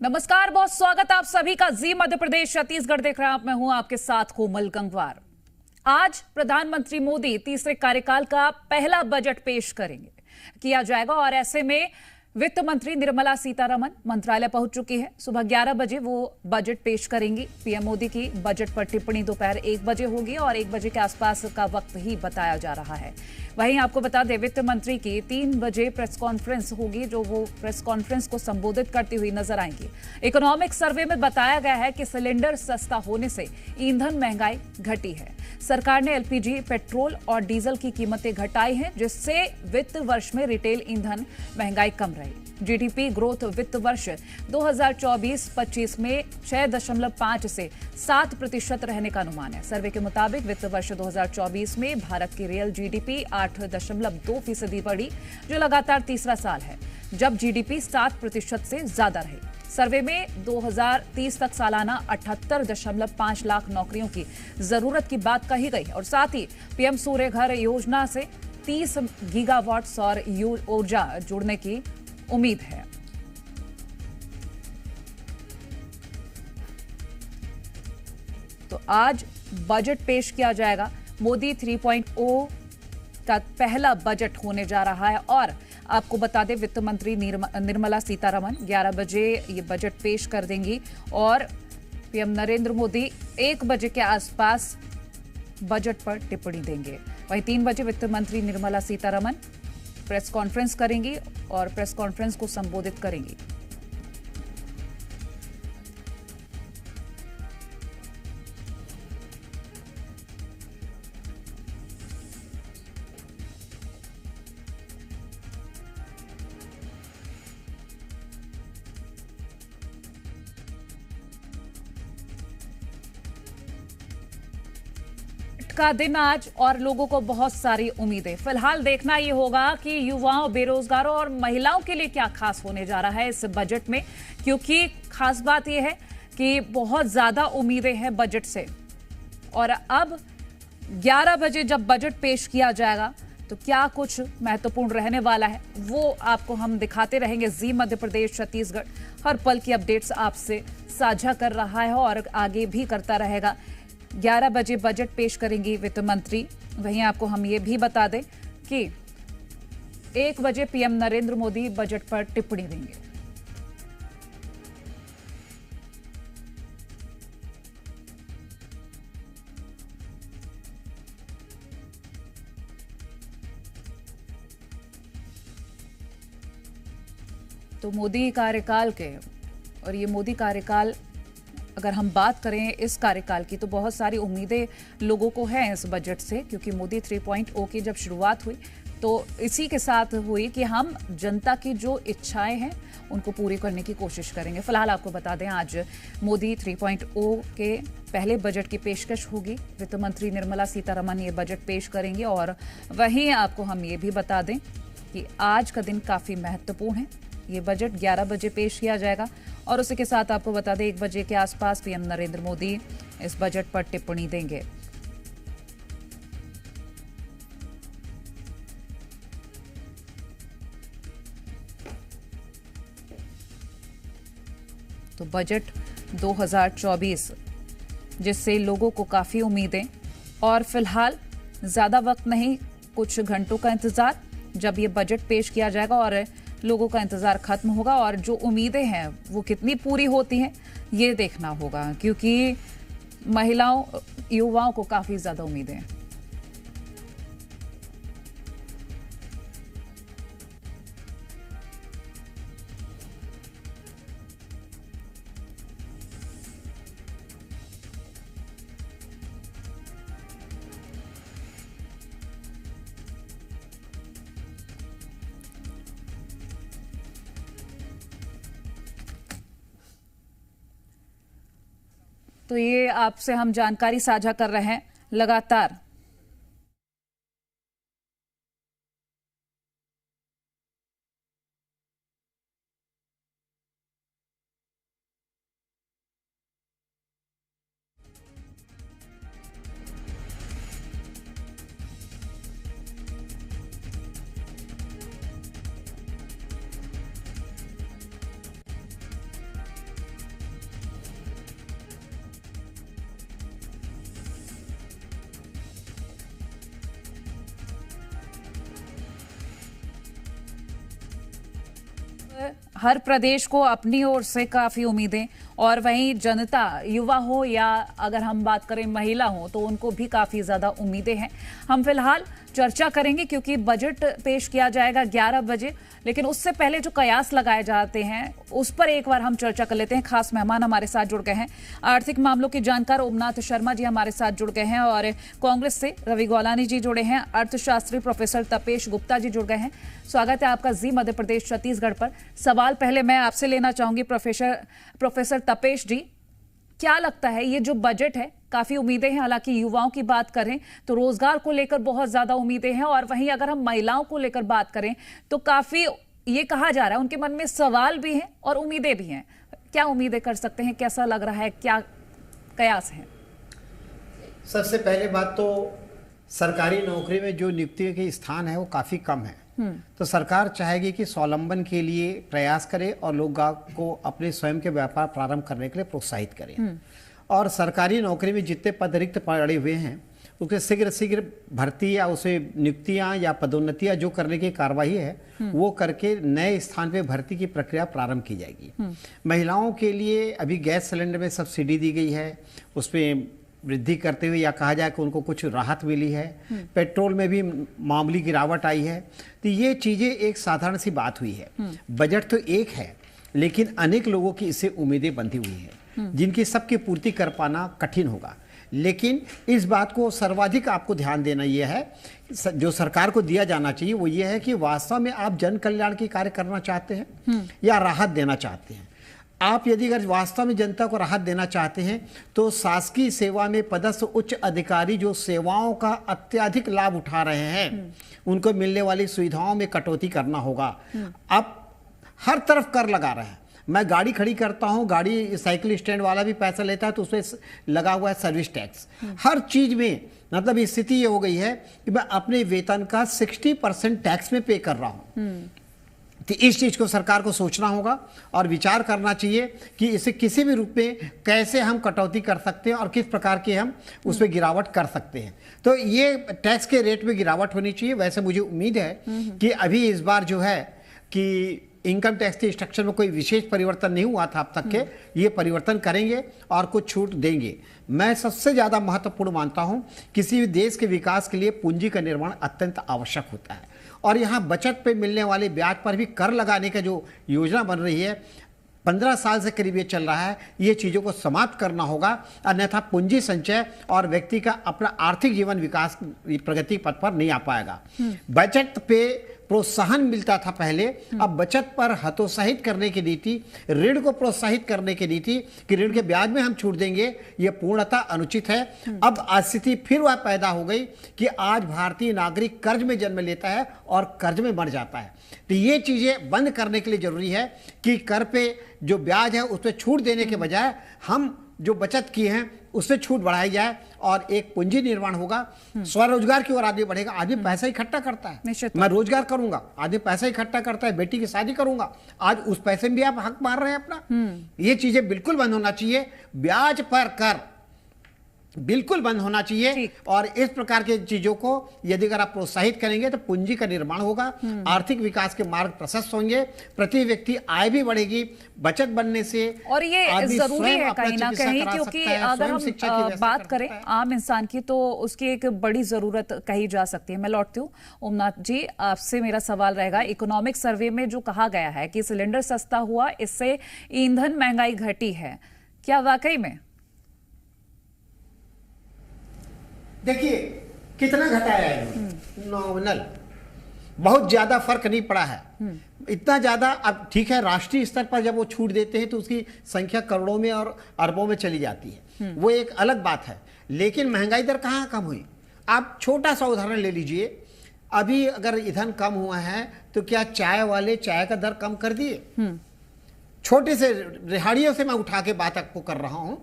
नमस्कार, बहुत स्वागत आप सभी का जी मध्य प्रदेश छत्तीसगढ़ देख रहे हैं आप। मैं हूं आपके साथ कोमल गंगवार। आज प्रधानमंत्री मोदी तीसरे कार्यकाल का पहला बजट पेश किया जाएगा और ऐसे में वित्त मंत्री निर्मला सीतारमण मंत्रालय पहुंच चुकी है। सुबह 11 बजे वो बजट पेश करेंगी। पीएम मोदी की बजट पर टिप्पणी दोपहर 1 बजे होगी और 1 बजे के आसपास का वक्त ही बताया जा रहा है। वहीं आपको बता दें, वित्त मंत्री की 3 बजे प्रेस कॉन्फ्रेंस होगी, जो वो प्रेस कॉन्फ्रेंस को संबोधित करती हुई नजर आएंगी। इकोनॉमिक सर्वे में बताया गया है कि सिलेंडर सस्ता होने से ईंधन महंगाई घटी है। सरकार ने एलपीजी, पेट्रोल और डीजल की कीमतें घटाई हैं, जिससे वित्त वर्ष में रिटेल ईंधन महंगाई कम रही। जीडीपी ग्रोथ वित्त वर्ष 2024-25 में 6.5 से 7% रहने का अनुमान है। सर्वे के मुताबिक वित्त वर्ष 2024 में भारत की रियल जीडीपी 8.2% बढ़ी, जो लगातार तीसरा साल है जब जीडीपी 7% से ज्यादा रही। सर्वे में 2030 तक सालाना 78.5 लाख नौकरियों की जरूरत की बात कही गई और साथ ही पीएम सूर्य घर योजना से 30 गीगावाट सौर ऊर्जा जुड़ने की उम्मीद है। तो आज बजट पेश किया जाएगा। मोदी 3.0 का पहला बजट होने जा रहा है और आपको बता दें, वित्त मंत्री निर्मला सीतारमण 11 बजे ये बजट पेश कर देंगी और पीएम नरेंद्र मोदी 1 बजे के आसपास बजट पर टिप्पणी देंगे। वहीं 3 बजे वित्त मंत्री निर्मला सीतारमण प्रेस कॉन्फ्रेंस करेंगी और प्रेस कॉन्फ्रेंस को संबोधित करेंगी। का दिन आज और लोगों को बहुत सारी उम्मीदें। फिलहाल देखना यह होगा कि युवाओं, बेरोजगारों और महिलाओं के लिए क्या खास होने जा रहा है इस बजट में, क्योंकि खास बात यह है कि बहुत ज्यादा उम्मीदें हैं बजट से। और अब 11 बजे जब बजट पेश किया जाएगा तो क्या कुछ महत्वपूर्ण रहने वाला है, वो आपको हम दिखाते रहेंगे। जी मध्य प्रदेश छत्तीसगढ़ हर पल की अपडेट्स आपसे साझा कर रहा है और आगे भी करता रहेगा। 11 बजे बजट पेश करेंगी वित्त मंत्री। वहीं आपको हम ये भी बता दें कि 1 बजे पीएम नरेंद्र मोदी बजट पर टिप्पणी देंगे। तो मोदी कार्यकाल के और ये मोदी कार्यकाल, अगर हम बात करें इस कार्यकाल की, तो बहुत सारी उम्मीदें लोगों को हैं इस बजट से, क्योंकि मोदी 3.0 की जब शुरुआत हुई तो इसी के साथ हुई कि हम जनता की जो इच्छाएं हैं उनको पूरी करने की कोशिश करेंगे। फिलहाल आपको बता दें, आज मोदी 3.0 के पहले बजट की पेशकश होगी। वित्त मंत्री निर्मला सीतारमण ये बजट पेश करेंगे और वहीं आपको हम ये भी बता दें कि आज का दिन काफी महत्वपूर्ण है। ये बजट 11 बजे पेश किया जाएगा और उसी के साथ आपको बता दें 1 बजे के आसपास पीएम नरेंद्र मोदी इस बजट पर टिप्पणी देंगे। तो बजट 2024, जिससे लोगों को काफी उम्मीदें, और फिलहाल ज्यादा वक्त नहीं, कुछ घंटों का इंतजार, जब ये बजट पेश किया जाएगा और लोगों का इंतजार खत्म होगा और जो उम्मीदें हैं वो कितनी पूरी होती हैं ये देखना होगा, क्योंकि महिलाओं, युवाओं को काफी ज्यादा उम्मीदें हैं। तो ये आपसे हम जानकारी साझा कर रहे हैं लगातार। हर प्रदेश को अपनी ओर से काफी उम्मीदें, और वहीं जनता, युवा हो या अगर हम बात करें महिला हो, तो उनको भी काफी ज्यादा उम्मीदें हैं। हम फिलहाल चर्चा करेंगे क्योंकि बजट पेश किया जाएगा 11 बजे, लेकिन उससे पहले जो कयास लगाए जाते हैं उस पर एक बार हम चर्चा कर लेते हैं। खास मेहमान हमारे साथ जुड़ गए हैं, आर्थिक मामलों के जानकार ओमनाथ शर्मा जी हमारे साथ जुड़ गए हैं, और कांग्रेस से रवि गोलानी जी जुड़े हैं, अर्थशास्त्री प्रोफेसर तपेश गुप्ता जी जुड़ गए हैं। स्वागत है आपका जी मध्य प्रदेश छत्तीसगढ़ पर। सवाल पहले मैं आपसे लेना चाहूंगी प्रोफेसर तपेश जी, क्या लगता है ये जो बजट है, काफी उम्मीदें हैं, हालांकि युवाओं की बात करें तो रोजगार को लेकर बहुत ज्यादा उम्मीदें हैं, और वहीं अगर हम महिलाओं को लेकर बात करें तो काफी ये कहा जा रहा है उनके मन में सवाल भी हैं और उम्मीदें भी हैं। क्या उम्मीदें कर सकते हैं, कैसा लग रहा है, क्या कयास है? सबसे पहले बात तो सरकारी नौकरी में जो नियुक्ति के स्थान है वो काफी कम है, तो सरकार चाहेगी कि स्वावलंबन के लिए प्रयास करे और लोगों को अपने स्वयं के व्यापार प्रारंभ करने के लिए प्रोत्साहित करें। और सरकारी नौकरी में जितने पद रिक्त पड़े हुए हैं उसके शीघ्र भर्ती या उसे नियुक्तियां या पदोन्नतियां जो करने की कार्रवाई है वो करके नए स्थान पे भर्ती की प्रक्रिया प्रारंभ की जाएगी। महिलाओं के लिए अभी गैस सिलेंडर में सब्सिडी दी गई है, उसमें वृद्धि करते हुए या कहा जाए कि उनको कुछ राहत मिली है, पेट्रोल में भी मामूली गिरावट आई है। तो ये चीजें एक साधारण सी बात हुई है। बजट तो एक है लेकिन अनेक लोगों की इससे उम्मीदें बंधी हुई हैं जिनकी सबकी पूर्ति कर पाना कठिन होगा। लेकिन इस बात को सर्वाधिक आपको ध्यान देना यह है, जो सरकार को दिया जाना चाहिए वो ये है कि वास्तव में आप जन कल्याण की कार्य करना चाहते हैं या राहत देना चाहते हैं। आप यदि अगर वास्तव में जनता को राहत देना चाहते हैं तो शासकीय सेवा में पदस्थ उच्च अधिकारी जो सेवाओं का अत्यधिक लाभ उठा रहे हैं उनको मिलने वाली सुविधाओं में कटौती करना होगा। अब हर तरफ कर लगा रहे हैं। मैं गाड़ी खड़ी करता हूं, गाड़ी साइकिल स्टैंड वाला भी पैसा लेता है तो उसमें लगा हुआ है सर्विस टैक्स। हर चीज में मतलब स्थिति ये हो गई है कि मैं अपने वेतन का 60% टैक्स में पे कर रहा हूं। तो इस चीज को सरकार को सोचना होगा और विचार करना चाहिए कि इसे किसी भी रूप में कैसे हम कटौती कर सकते हैं और किस प्रकार के हम उसमें गिरावट कर सकते हैं। तो ये टैक्स के रेट में गिरावट होनी चाहिए। वैसे मुझे उम्मीद है कि अभी इस बार जो है कि इनकम टैक्स के स्ट्रक्चर में कोई विशेष परिवर्तन नहीं हुआ था अब तक के, ये परिवर्तन करेंगे और कुछ छूट देंगे। मैं सबसे ज्यादा महत्वपूर्ण मानता हूं किसी भी देश के विकास के लिए पूंजी का निर्माण अत्यंत आवश्यक होता है, और यहाँ बचत पे मिलने वाले ब्याज पर भी कर लगाने का जो योजना बन रही है 15 साल से करीब ये चल रहा है, ये चीजों को समाप्त करना होगा, अन्यथा पूंजी संचय और व्यक्ति का अपना आर्थिक जीवन विकास प्रगति पथ पर नहीं आ पाएगा। बचत पे प्रोत्साहन मिलता था पहले, अब बचत पर हतोत्साहित करने की नीति, ऋण को प्रोत्साहित करने की नीति कि ऋण के ब्याज में हम छूट देंगे, यह पूर्णतः अनुचित है। अब स्थिति फिर वह पैदा हो गई कि आज भारतीय नागरिक कर्ज में जन्म लेता है और कर्ज में मर जाता है। तो ये चीजें बंद करने के लिए जरूरी है कि कर पे जो ब्याज है उस पर छूट देने के बजाय हम जो बचत की है उससे छूट बढ़ाई जाए और एक पूंजी निर्माण होगा। स्वरोजगार की ओर आदमी बढ़ेगा। आदमी पैसा इकट्ठा करता है, मैं रोजगार करूंगा, आदमी पैसा इकट्ठा करता है, बेटी की शादी करूंगा, आज उस पैसे में भी आप हक मार रहे हैं अपना। ये चीजें बिल्कुल बंद होना चाहिए। ब्याज पर कर बिल्कुल बंद होना चाहिए, और इस प्रकार की चीजों को यदि अगर आप प्रोत्साहित करेंगे तो पूंजी का निर्माण होगा, आर्थिक विकास के मार्ग प्रशस्त होंगे, प्रति व्यक्ति आय भी बढ़ेगी बचत बनने से। और ये जरूरी है कहीं ना कहीं, क्योंकि अगर हम बात करें आम इंसान की तो उसकी एक बड़ी जरूरत कही जा सकती है। मैं लौटती हूँ ओमनाथ जी, आपसे मेरा सवाल रहेगा, इकोनॉमिक सर्वे में जो कहा गया है कि सिलेंडर सस्ता हुआ, इससे ईंधन महंगाई घटी है, क्या वाकई में? देखिए कितना घटाया है, नॉमिनल, बहुत ज्यादा फर्क नहीं पड़ा है। इतना ज्यादा अब ठीक है, राष्ट्रीय स्तर पर जब वो छूट देते हैं तो उसकी संख्या करोड़ों में और अरबों में चली जाती है, वो एक अलग बात है। लेकिन महंगाई दर कहाँ कम हुई? आप छोटा सा उदाहरण ले लीजिए, अभी अगर ईंधन कम हुआ है तो क्या चाय वाले चाय का दर कम कर दिए? छोटे से रिहाड़ियों से मैं उठा के बात आपको कर रहा हूं,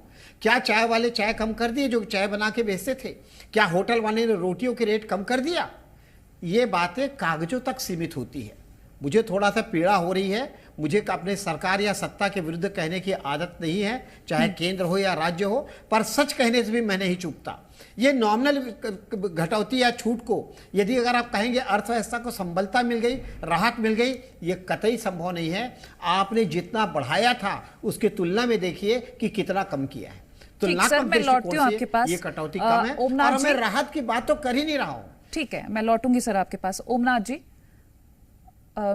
क्या चाय वाले चाय कम कर दिए जो चाय बना के बेचते थे? क्या होटल वाले ने रोटियों के रेट कम कर दिया? ये बातें कागजों तक सीमित होती है। मुझे थोड़ा सा पीड़ा हो रही है, मुझे अपने सरकार या सत्ता के विरुद्ध कहने की आदत नहीं है, चाहे केंद्र हो या राज्य हो, पर सच कहने से भी मैं नहीं चूकता। ये नॉमिनल घटौती या छूट को यदि अगर आप कहेंगे अर्थव्यवस्था को संबलता मिल गई, राहत मिल गई, ये कतई संभव नहीं है। आपने जितना बढ़ाया था उसके तुलना में देखिए कि कितना कम किया है। तो मैं लौटती हूँ आपके पास। ये कटौती कम है और मैं राहत की बात तो कर ही नहीं रहा हूँ। ठीक है, मैं लौटूंगी सर आपके पास। ओमनाथ जी,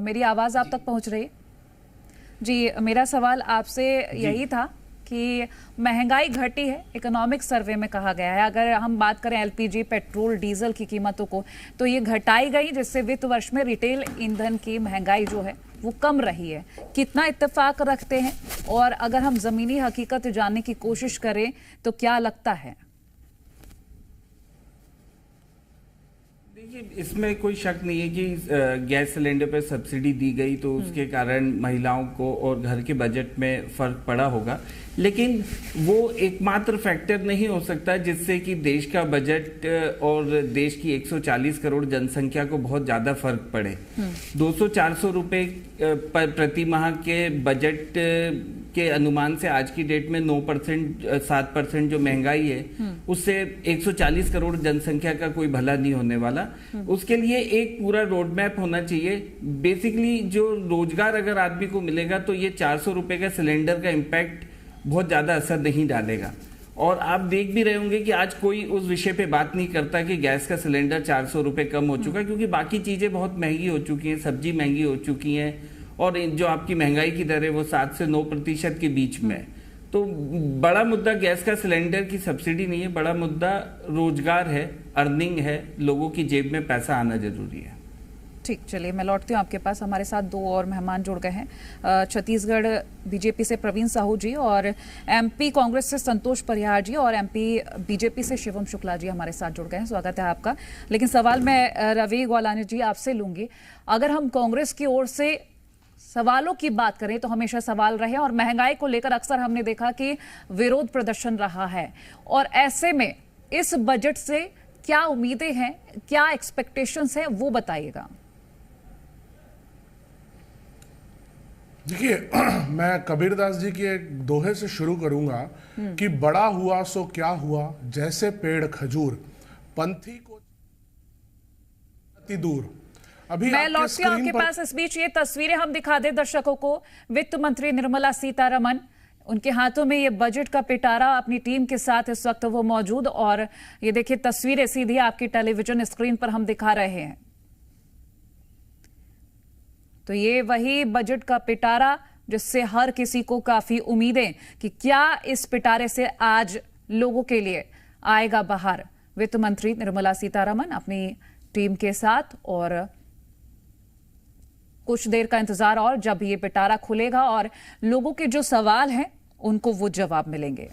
मेरी आवाज आप तक पहुंच रही है? जी, मेरा सवाल आपसे यही था कि महंगाई घटी है, इकोनॉमिक सर्वे में कहा गया है। अगर हम बात करें एलपीजी, पेट्रोल, डीजल की कीमतों को, तो ये घटाई गई, जिससे वित्त वर्ष में रिटेल ईंधन की महंगाई जो है वो कम रही है। कितना इत्तेफाक रखते हैं? और अगर हम जमीनी हकीकत जानने की कोशिश करें तो क्या लगता है? देखिए, इसमें कोई शक नहीं है कि गैस सिलेंडर पर सब्सिडी दी गई तो उसके कारण महिलाओं को और घर के बजट में फर्क पड़ा होगा, लेकिन वो एकमात्र फैक्टर नहीं हो सकता जिससे कि देश का बजट और देश की 140 करोड़ जनसंख्या को बहुत ज्यादा फर्क पड़े। 200-400 रुपए प्रति माह के बजट के अनुमान से आज की डेट में 9% 7% जो महंगाई है उससे 140 करोड़ जनसंख्या का कोई भला नहीं होने वाला। उसके लिए एक पूरा रोड मैप होना चाहिए। बेसिकली जो रोजगार अगर आदमी को मिलेगा तो ये 400 रुपए का सिलेंडर का इम्पैक्ट बहुत ज्यादा असर नहीं डालेगा। और आप देख भी रहे होंगे कि आज कोई उस विषय पे बात नहीं करता कि गैस का सिलेंडर 400 रुपए कम हो चुका है, क्योंकि बाकी चीजें बहुत महंगी हो चुकी हैं, सब्जी महंगी हो चुकी हैं और जो आपकी महंगाई की दर है वो 7 से 9% के बीच में। तो बड़ा मुद्दा गैस का सिलेंडर की सब्सिडी नहीं है, बड़ा मुद्दा रोजगार है, अर्निंग है, लोगों की जेब में पैसा आना जरूरी है। ठीक, चलिए मैं लौटती हूँ आपके पास। हमारे साथ दो और मेहमान जुड़ गए हैं। छत्तीसगढ़ बीजेपी से प्रवीण साहू जी और एमपी कांग्रेस से संतोष परिहार जी और एमपी बीजेपी से शिवम शुक्ला जी हमारे साथ जुड़ गए हैं। स्वागत है आपका। लेकिन सवाल मैं रवि ग्वालानी जी आपसे लूंगी। अगर हम कांग्रेस की ओर से सवालों की बात करें तो हमेशा सवाल रहे और महंगाई को लेकर अक्सर हमने देखा कि विरोध प्रदर्शन रहा है, और ऐसे में इस बजट से क्या उम्मीदें हैं, क्या एक्सपेक्टेशंस हैं, वो बताइएगा। देखिए, मैं कबीरदास जी के एक दोहे से शुरू करूंगा कि बड़ा हुआ सो क्या हुआ, जैसे पेड़ खजूर, पंथी को अति दूर। अभी मैं लौटती हूं आपके पास। इस बीच ये तस्वीरें हम दिखा दें दर्शकों को। वित्त मंत्री निर्मला सीतारमण, उनके हाथों में ये बजट का पिटारा, अपनी टीम के साथ इस वक्त वो मौजूद, और ये देखिए तस्वीरें सीधी आपकी टेलीविजन स्क्रीन पर हम दिखा रहे हैं। तो ये वही बजट का पिटारा जिससे हर किसी को काफी उम्मीदें कि क्या इस पिटारे से आज लोगों के लिए आएगा बाहर। वित्त मंत्री निर्मला सीतारमण अपनी टीम के साथ, और कुछ देर का इंतजार और जब ये पिटारा खुलेगा और लोगों के जो सवाल हैं उनको वो जवाब मिलेंगे।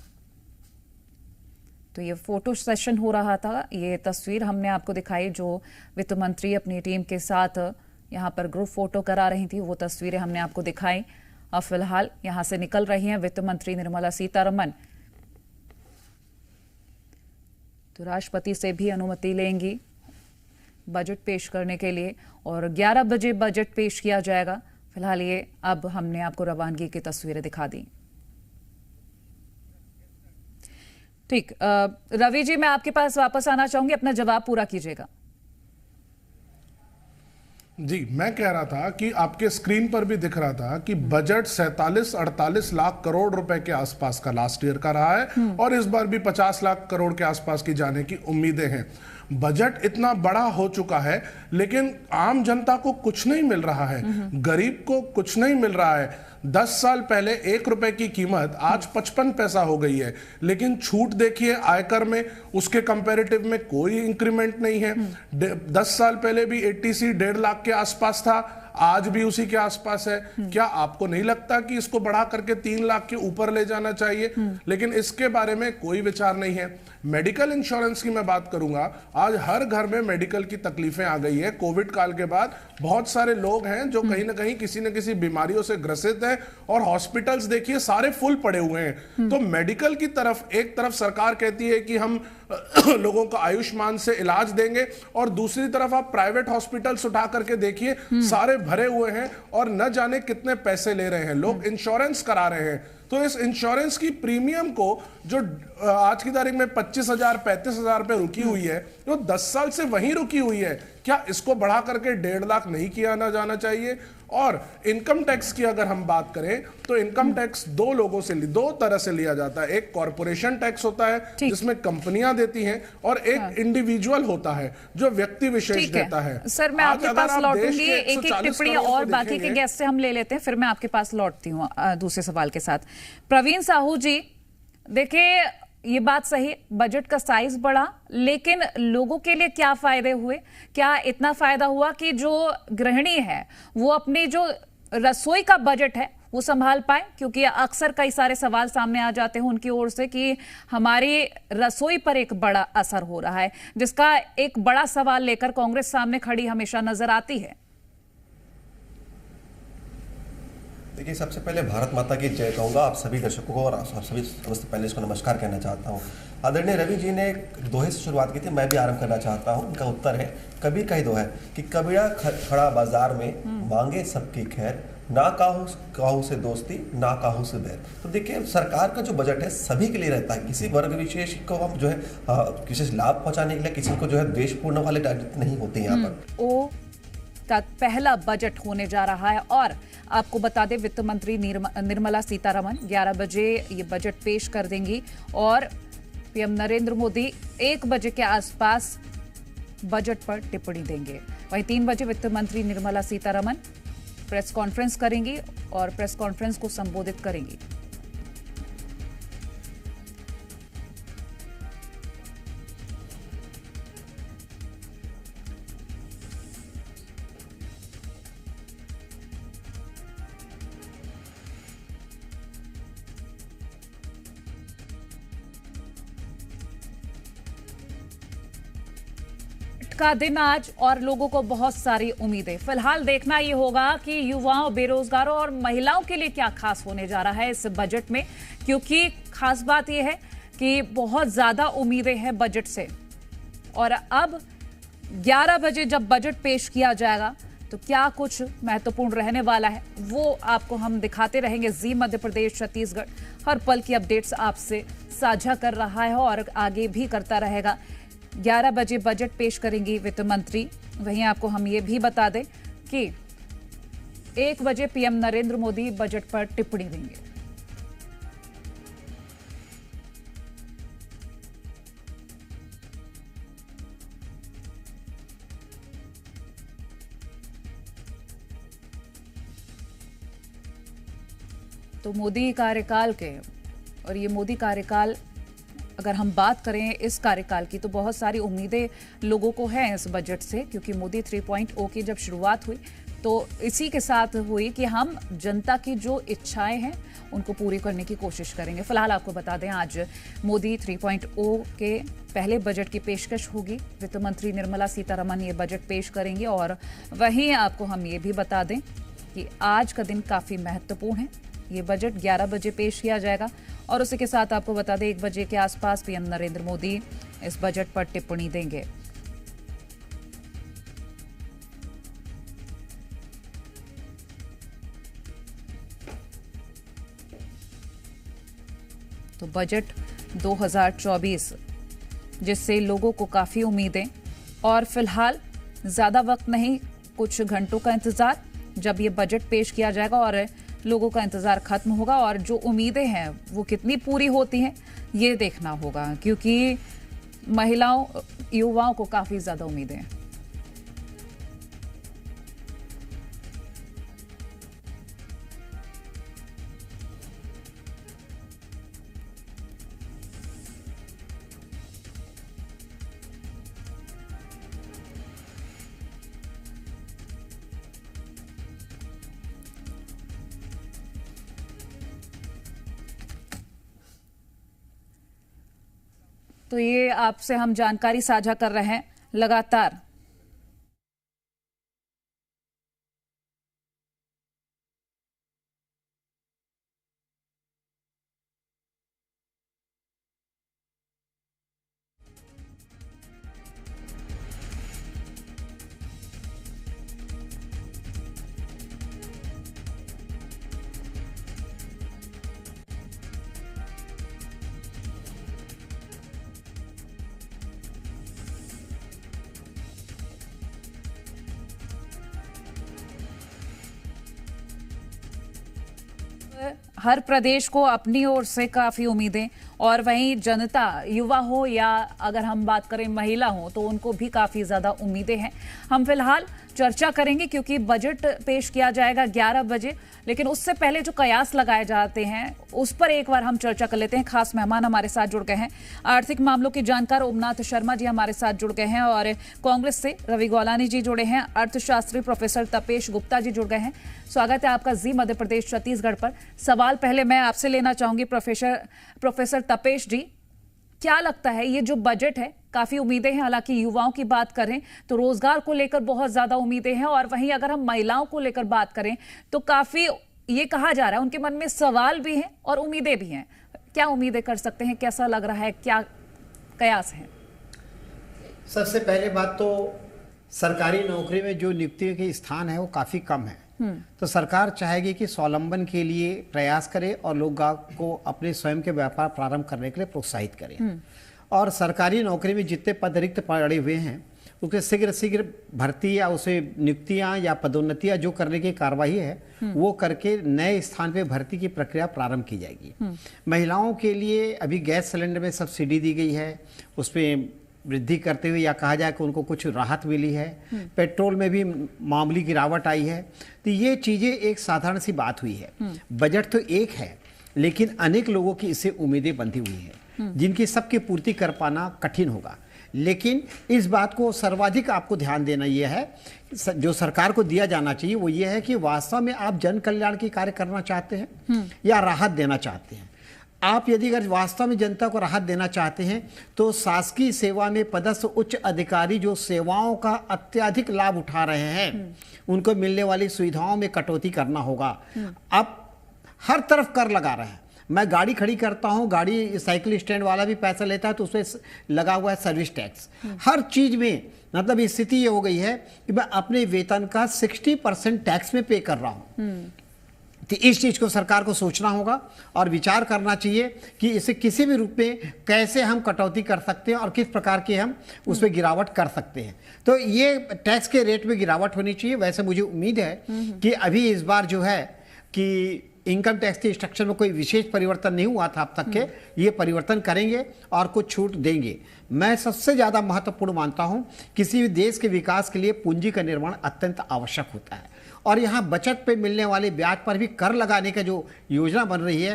तो ये फोटो सेशन हो रहा था, ये तस्वीर हमने आपको दिखाई जो वित्त मंत्री अपनी टीम के साथ यहां पर ग्रुप फोटो करा रही थी, वो तस्वीरें हमने आपको दिखाई। अब फिलहाल यहां से निकल रही हैं वित्त मंत्री निर्मला सीतारमण, तो राष्ट्रपति से भी अनुमति लेंगी बजट पेश करने के लिए, और 11 बजे बजट पेश किया जाएगा। फिलहाल ये अब हमने आपको रवानगी की तस्वीरें दिखा दी। ठीक, रवि जी मैं आपके पास वापस आना चाहूंगी, अपना जवाब पूरा कीजिएगा। जी, मैं कह रहा था कि आपके स्क्रीन पर भी दिख रहा था कि बजट 47-48 लाख करोड़ रुपए के आसपास का लास्ट ईयर का रहा है और इस बार भी 50 लाख करोड़ के आसपास की जाने की उम्मीदें हैं। बजट इतना बड़ा हो चुका है लेकिन आम जनता को कुछ नहीं मिल रहा है, गरीब को कुछ नहीं मिल रहा है। 10 साल पहले 1 रुपए की कीमत आज 55 पैसा हो गई है, लेकिन छूट देखिए आयकर में, उसके कंपैरेटिव में कोई इंक्रीमेंट नहीं है। 10 साल पहले भी एटीसी 1.5 लाख के आसपास था, आज भी उसी के आसपास है। क्या आपको नहीं लगता कि इसको बढ़ा करके 3 लाख के ऊपर ले जाना चाहिए? लेकिन इसके बारे में कोई विचार नहीं है। मेडिकल इंश्योरेंस की मैं बात करूंगा, आज हर घर में मेडिकल की तकलीफें आ गई है। कोविड काल के बाद बहुत सारे लोग हैं जो कहीं ना कहीं किसी न किसी बीमारियों से ग्रसित हैं और हॉस्पिटल्स देखिए सारे फुल पड़े हुए हैं। तो मेडिकल की तरफ एक तरफ सरकार कहती है कि हम लोगों को आयुष्मान से इलाज देंगे, और दूसरी तरफ आप प्राइवेट हॉस्पिटल्स उठा करके देखिए, सारे भरे हुए हैं और न जाने कितने पैसे ले रहे हैं लोग, इंश्योरेंस करा रहे हैं। तो इस इंश्योरेंस की प्रीमियम को जो आज की तारीख में 25,000 35,000 पे रुकी हुई है, जो 10 साल से वहीं रुकी हुई है, क्या इसको बढ़ा करके 1.5 लाख नहीं किया ना जाना चाहिए? और इनकम टैक्स की अगर हम बात करें तो इनकम टैक्स दो तरह से लिया जाता है। एक कॉर्पोरेशन टैक्स होता है जिसमें कंपनियां देती हैं, और एक इंडिविजुअल होता है जो व्यक्ति विशेष देता है। सर, मैं आपके पास लौटूंगी, एक एक टिप्पणी और बाकी के गेस्ट से हम ले लेते हैं, फिर मैं आपके पास लौटती हूँ दूसरे सवाल के साथ। प्रवीण साहू जी, देखिए ये बात सही, बजट का साइज बढ़ा, लेकिन लोगों के लिए क्या फायदे हुए? क्या इतना फायदा हुआ कि जो गृहिणी है वो अपनी जो रसोई का बजट है वो संभाल पाए? क्योंकि अक्सर कई सारे सवाल सामने आ जाते हैं उनकी ओर से कि हमारी रसोई पर एक बड़ा असर हो रहा है, जिसका एक बड़ा सवाल लेकर कांग्रेस सामने खड़ी हमेशा नजर आती है। देखिए, सबसे पहले भारत माता की जय कहूँगा आप सभी दर्शकों को, और आप सभी समस्त पैनलिस्ट को नमस्कार कहना चाहता हूँ। आदरणीय रवि जी ने एक दोहे से शुरुआत की थी, मैं भी आरंभ करना चाहता हूँ। उनका उत्तर है, कबीर का ही दोहा है कि कबीरा खड़ा बाजार में मांगे सबकी खैर, ना काहू से दोस्ती ना काहू से बैर। तो देखिए, सरकार का जो बजट है सभी के लिए रहता है, किसी वर्ग विशेष को हम जो है विशेष लाभ पहुंचाने के लिए, किसी को जो है द्वेषपूर्ण वाले टारगेट नहीं होते यहाँ पर। ओ का पहला बजट होने जा रहा है, और आपको बता दें वित्त मंत्री निर्मला सीतारमण 11 बजे ये बजट पेश कर देंगी, और पीएम नरेंद्र मोदी 1 बजे के आसपास बजट पर टिप्पणी देंगे। वहीं 3 बजे वित्त मंत्री निर्मला सीतारमण प्रेस कॉन्फ्रेंस करेंगी और प्रेस कॉन्फ्रेंस को संबोधित करेंगी। का दिन आज, और लोगों को बहुत सारी उम्मीदें। फिलहाल देखना यह होगा कि युवाओं, बेरोजगारों और महिलाओं के लिए क्या खास होने जा रहा है इस बजट में, क्योंकि खास बात यह है कि बहुत ज्यादा उम्मीदें हैं बजट से। और अब 11 बजे जब बजट पेश किया जाएगा तो क्या कुछ महत्वपूर्ण रहने वाला है वो आपको हम दिखाते रहेंगे। जी मध्य प्रदेश छत्तीसगढ़ हर पल की अपडेट्स आपसे साझा कर रहा है और आगे भी करता रहेगा। 11 बजे बजट पेश करेंगी वित्त मंत्री। वहीं आपको हम ये भी बता दें कि 1 बजे पीएम नरेंद्र मोदी बजट पर टिप्पणी देंगे। तो मोदी कार्यकाल के, और ये मोदी कार्यकाल अगर हम बात करें इस कार्यकाल की, तो बहुत सारी उम्मीदें लोगों को हैं इस बजट से, क्योंकि मोदी 3.0 की जब शुरुआत हुई तो इसी के साथ हुई कि हम जनता की जो इच्छाएं हैं उनको पूरी करने की कोशिश करेंगे। फिलहाल आपको बता दें आज मोदी 3.0 के पहले बजट की पेशकश होगी। वित्त मंत्री निर्मला सीतारमण ये बजट पेश करेंगी, और वहीं आपको हम ये भी बता दें कि आज का दिन काफी महत्वपूर्ण है। ये बजट 11 बजे पेश किया जाएगा, और उसी के साथ आपको बता दें 1 बजे के आसपास पीएम नरेंद्र मोदी इस बजट पर टिप्पणी देंगे। तो बजट 2024 जिससे लोगों को काफी उम्मीदें, और फिलहाल ज्यादा वक्त नहीं, कुछ घंटों का इंतजार, जब ये बजट पेश किया जाएगा और लोगों का इंतजार खत्म होगा, और जो उम्मीदें हैं वो कितनी पूरी होती हैं ये देखना होगा, क्योंकि महिलाओं, युवाओं को काफी ज्यादा उम्मीदें हैं। तो ये आपसे हम जानकारी साझा कर रहे हैं लगातार। हर प्रदेश को अपनी ओर से काफी उम्मीदें, और वहीं जनता, युवा हो या अगर हम बात करें महिला हो, तो उनको भी काफी ज्यादा उम्मीदें हैं। हम फिलहाल चर्चा करेंगे क्योंकि बजट पेश किया जाएगा 11 बजे, लेकिन उससे पहले जो कयास लगाए जाते हैं उस पर एक बार हम चर्चा कर लेते हैं। खास मेहमान हमारे साथ जुड़ गए हैं, आर्थिक मामलों के जानकार ओमनाथ शर्मा जी हमारे साथ जुड़ गए हैं, और कांग्रेस से रवि गोलानी जी जुड़े हैं, अर्थशास्त्री प्रोफेसर तपेश गुप्ता जी जुड़ गए हैं। स्वागत है आपका जी मध्य प्रदेश छत्तीसगढ़ पर। सवाल पहले मैं आपसे लेना चाहूंगी प्रोफेसर तपेश जी, क्या लगता है ये जो बजट है, काफी उम्मीदें हैं, हालांकि युवाओं की बात करें तो रोजगार को लेकर बहुत ज्यादा उम्मीदें हैं, और वहीं अगर हम महिलाओं को लेकर बात करें तो काफी ये कहा जा रहा है उनके मन में सवाल भी हैं और उम्मीदें भी हैं। क्या उम्मीदें कर सकते हैं, कैसा लग रहा है, क्या कयास है? सबसे पहले बात तो सरकारी नौकरी में जो नियुक्ति के स्थान है वो काफी कम है। तो सरकार चाहेगी कि स्वावलंबन के लिए प्रयास करे और लोगों को अपने स्वयं के व्यापार प्रारंभ करने के लिए प्रोत्साहित करे। और सरकारी नौकरी में जितने पद रिक्त पड़े हुए हैं उसके शीघ्र भर्ती या उसे नियुक्तियां या पदोन्नतियां जो करने की कार्रवाई है वो करके नए स्थान पे भर्ती की प्रक्रिया प्रारंभ की जाएगी। महिलाओं के लिए अभी गैस सिलेंडर में सब्सिडी दी गई है, उसमें वृद्धि करते हुए या कहा जाए कि उनको कुछ राहत मिली है। पेट्रोल में भी मामूली गिरावट आई है। तो ये चीजें एक साधारण सी बात हुई है। बजट तो एक है लेकिन अनेक लोगों की इससे उम्मीदें बंधी हुई है जिनकी सबकी पूर्ति कर पाना कठिन होगा। लेकिन इस बात को सर्वाधिक आपको ध्यान देना यह है, जो सरकार को दिया जाना चाहिए वो ये है कि वास्तव में आप जन कल्याण की कार्य करना चाहते हैं या राहत देना चाहते हैं। आप यदि अगर वास्तव में जनता को राहत देना चाहते हैं तो शासकीय सेवा में पदस्थ उच्च अधिकारी जो सेवाओं का अत्यधिक लाभ उठा रहे हैं उनको मिलने वाली सुविधाओं में कटौती करना होगा। अब हर तरफ कर लगा रहे हैं। मैं गाड़ी खड़ी करता हूं, गाड़ी साइकिल स्टैंड वाला भी पैसा लेता है तो उसमें लगा हुआ है सर्विस टैक्स। हर चीज में मतलब स्थिति ये हो गई है कि मैं अपने वेतन का 60% टैक्स में पे कर रहा हूं। तो इस चीज को सरकार को सोचना होगा और विचार करना चाहिए कि इसे किसी भी रूप में कैसे हम कटौती कर सकते हैं और किस प्रकार की हम उसमें गिरावट कर सकते हैं। तो ये टैक्स के रेट में गिरावट होनी चाहिए। वैसे मुझे उम्मीद है कि अभी इस बार जो है कि इनकम टैक्स के स्ट्रक्चर में कोई विशेष परिवर्तन नहीं हुआ था अब तक के, ये परिवर्तन करेंगे और कुछ छूट देंगे। मैं सबसे ज्यादा महत्वपूर्ण मानता हूं किसी भी देश के विकास के लिए पूंजी का निर्माण अत्यंत आवश्यक होता है, और यहाँ बचत पे मिलने वाले ब्याज पर भी कर लगाने का जो योजना बन रही है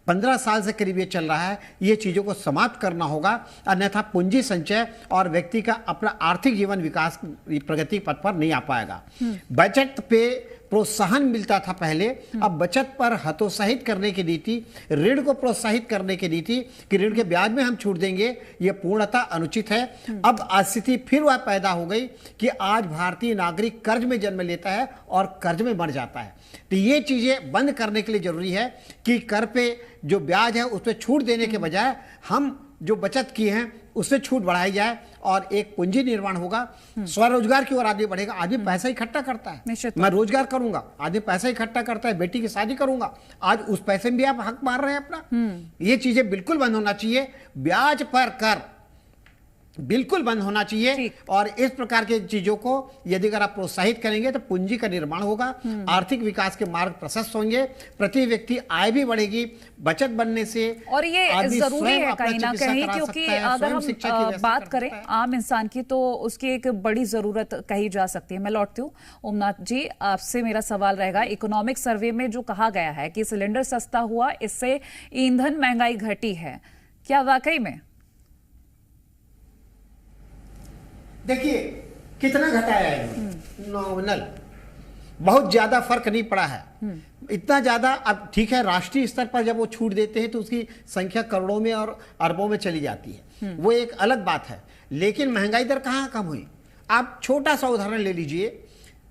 15 साल से करीब ये चल रहा है, ये चीजों को समाप्त करना होगा, अन्यथा पूंजी संचय और व्यक्ति का अपना आर्थिक जीवन विकास प्रगति पथ पर नहीं आ पाएगा। बचत पे प्रोत्साहन मिलता था पहले, अब बचत पर हतोत्साहित करने की नीति, ऋण को प्रोत्साहित करने की नीति कि ऋण के ब्याज में हम छूट देंगे, ये पूर्णतः अनुचित है। अब स्थिति फिर वह पैदा हो गई कि आज भारतीय नागरिक कर्ज में जन्म लेता है और कर्ज में मर जाता है। तो ये चीजें बंद करने के लिए जरूरी है कि कर पे जो ब्याज है उस पर छूट देने के बजाय हम जो बचत की है उससे छूट बढ़ाई जाए और एक पूंजी निर्माण होगा। स्वरोजगार की ओर आदमी बढ़ेगा। आदमी पैसा इकट्ठा करता है, मैं रोजगार करूंगा, आदमी पैसा इकट्ठा करता है, बेटी की शादी करूंगा, आज उस पैसे में भी आप हक मार रहे हैं अपना। ये चीजें बिल्कुल बंद होना चाहिए। ब्याज पर कर बिल्कुल बंद होना चाहिए, और इस प्रकार की चीजों को यदि अगर आप प्रोत्साहित करेंगे तो पूंजी का निर्माण होगा, आर्थिक विकास के मार्ग प्रशस्त होंगे, प्रति व्यक्ति आय भी बढ़ेगी बचत बनने से। और ये जरूरी है कहीं ना कहीं, क्योंकि अगर हम बात करें आम इंसान की तो उसकी एक बड़ी जरूरत कही जा सकती है। मैं लौटती हूँ ओमनाथ जी, आपसे मेरा सवाल रहेगा, इकोनॉमिक सर्वे में जो कहा गया है कि सिलेंडर सस्ता हुआ, इससे ईंधन महंगाई घटी है, क्या वाकई में? देखिए कितना घटाया है, नॉमिनल, बहुत ज्यादा फर्क नहीं पड़ा है। इतना ज्यादा, अब ठीक है राष्ट्रीय स्तर पर जब वो छूट देते हैं तो उसकी संख्या करोड़ों में और अरबों में चली जाती है, वो एक अलग बात है। लेकिन महंगाई दर कहाँ कम हुई? आप छोटा सा उदाहरण ले लीजिए,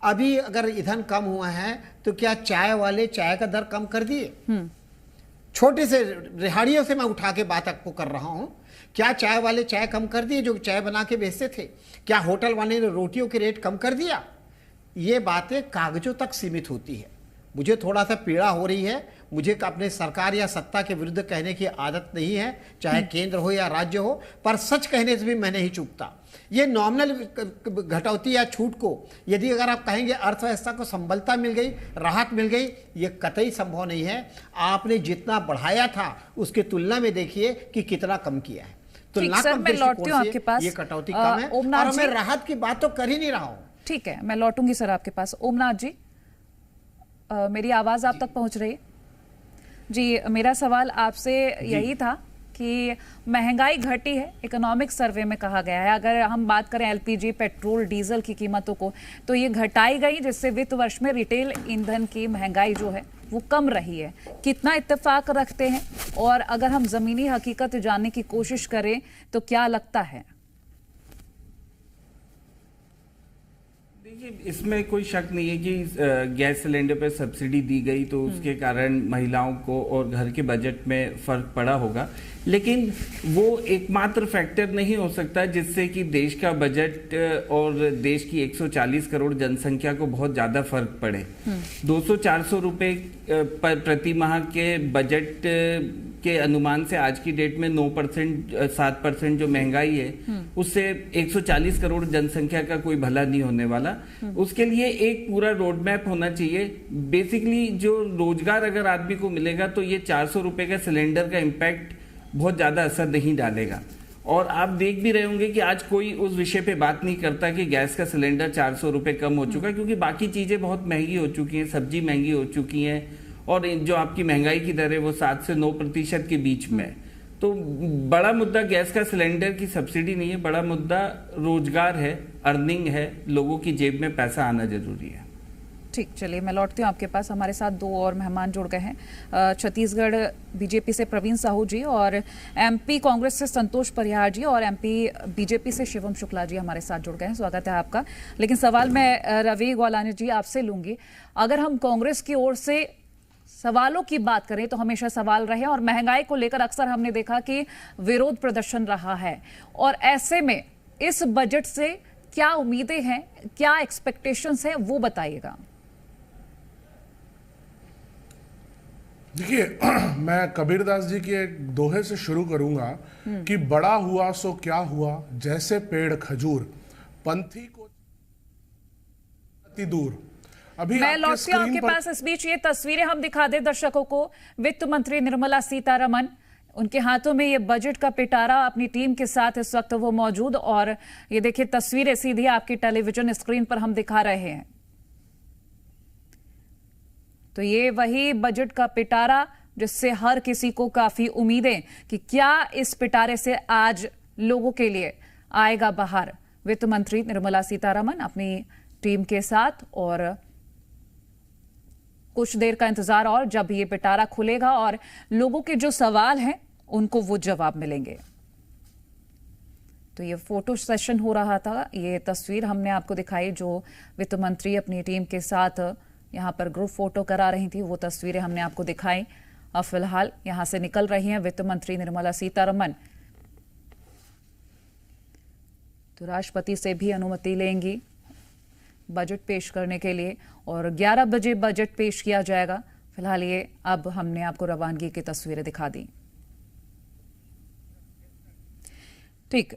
अभी अगर ईंधन कम हुआ है तो क्या चाय वाले चाय का दर कम कर दिए? छोटे से रिहाड़ियों से मैं उठा के बात आपको कर रहा हूं, क्या चाय वाले चाय कम कर दिए जो चाय बना के बेचते थे? क्या होटल वाले ने रोटियों के रेट कम कर दिया? ये बातें कागजों तक सीमित होती है। मुझे थोड़ा सा पीड़ा हो रही है, मुझे अपने सरकार या सत्ता के विरुद्ध कहने की आदत नहीं है, चाहे केंद्र हो या राज्य हो, पर सच कहने से भी मैं नहीं चूकता। ये नॉमिनल घटौती या छूट को यदि अगर आप कहेंगे अर्थव्यवस्था को संबलता मिल गई, राहत मिल गई, ये कतई संभव नहीं है। आपने जितना बढ़ाया था उसकी तुलना में देखिए कि कितना कम किया है। तो सर, मैं लौटती हूँ आपके पास। ये कटौती कम है और मैं राहत की बात तो कर ही नहीं रहा हूँ। ठीक है, मैं लौटूंगी सर आपके पास। ओमनाथ जी, मेरी आवाज आप तक पहुंच रही है? जी, मेरा सवाल आपसे यही था कि महंगाई घटी है, इकोनॉमिक सर्वे में कहा गया है। अगर हम बात करें एलपीजी, पेट्रोल, डीजल की कीमतों को, तो ये घटाई गई, जिससे वित्त वर्ष में रिटेल ईंधन की महंगाई जो है वो कम रही है। कितना इत्तेफाक रखते हैं? और अगर हम जमीनी हकीकत जानने की कोशिश करें तो क्या लगता है? देखिए, इसमें कोई शक नहीं है कि गैस सिलेंडर पर सब्सिडी दी गई तो उसके कारण महिलाओं को और घर के बजट में फर्क पड़ा होगा, लेकिन वो एकमात्र फैक्टर नहीं हो सकता जिससे कि देश का बजट और देश की 140 करोड़ जनसंख्या को बहुत ज्यादा फर्क पड़े। 200-400 रुपए प्रति माह के बजट के अनुमान से आज की डेट में 9% 7% जो महंगाई है, उससे 140 करोड़ जनसंख्या का कोई भला नहीं होने वाला। उसके लिए एक पूरा रोड मैप होना चाहिए। बेसिकली जो रोजगार अगर आदमी को मिलेगा तो ये 400 रुपए का सिलेंडर का इम्पैक्ट बहुत ज्यादा असर नहीं डालेगा। और आप देख भी रहे होंगे कि आज कोई उस विषय पे बात नहीं करता कि गैस का सिलेंडर 400 रुपए कम हो चुका है, क्योंकि बाकी चीजें बहुत महंगी हो चुकी हैं, सब्जी महंगी हो चुकी हैं, और जो आपकी महंगाई की दर है वो 7 से 9% के बीच में। तो बड़ा मुद्दा गैस का सिलेंडर की सब्सिडी नहीं है, बड़ा मुद्दा रोजगार है, अर्निंग है, लोगों की जेब में पैसा आना जरूरी है। ठीक, चलिए मैं लौटती हूँ आपके पास। हमारे साथ दो और मेहमान जुड़ गए हैं। छत्तीसगढ़ बीजेपी से प्रवीण साहू जी और एमपी कांग्रेस से संतोष परिहार जी और एमपी बीजेपी से शिवम शुक्ला जी हमारे साथ जुड़ गए हैं। स्वागत है आपका। लेकिन सवाल मैं रवि ग्वालानी जी आपसे लूंगी। अगर हम कांग्रेस की ओर से सवालों की बात करें तो हमेशा सवाल रहे, और महंगाई को लेकर अक्सर हमने देखा कि विरोध प्रदर्शन रहा है, और ऐसे में इस बजट से क्या उम्मीदें हैं, क्या एक्सपेक्टेशंस हैं, वो बताइएगा। देखिए, मैं कबीरदास जी के एक दोहे से शुरू करूंगा कि बड़ा हुआ सो क्या हुआ, जैसे पेड़ खजूर, पंथी को अति दूर। अभी मैं लौटती हूं आपके पास। इस बीच ये तस्वीरें हम दिखा दें दर्शकों को। वित्त मंत्री निर्मला सीतारमण, उनके हाथों में ये बजट का पिटारा, अपनी टीम के साथ इस वक्त वो मौजूद, और ये देखिए तस्वीरें सीधी आपकी टेलीविजन स्क्रीन पर हम दिखा रहे हैं। तो ये वही बजट का पिटारा जिससे हर किसी को काफी उम्मीदें कि क्या इस पिटारे से आज लोगों के लिए आएगा बाहर। वित्त मंत्री निर्मला सीतारमण अपनी टीम के साथ, और कुछ देर का इंतजार और, जब ये पिटारा खुलेगा और लोगों के जो सवाल हैं उनको वो जवाब मिलेंगे। तो ये फोटो सेशन हो रहा था, ये तस्वीर हमने आपको दिखाई जो वित्त मंत्री अपनी टीम के साथ यहां पर ग्रुप फोटो करा रही थी, वो तस्वीरें हमने आपको दिखाई। अब फिलहाल यहां से निकल रही हैं वित्त मंत्री निर्मला सीतारमण, तो राष्ट्रपति से भी अनुमति लेंगी बजट पेश करने के लिए, और 11 बजे बजट पेश किया जाएगा। फिलहाल ये अब हमने आपको रवानगी की तस्वीरें दिखा दी। ठीक,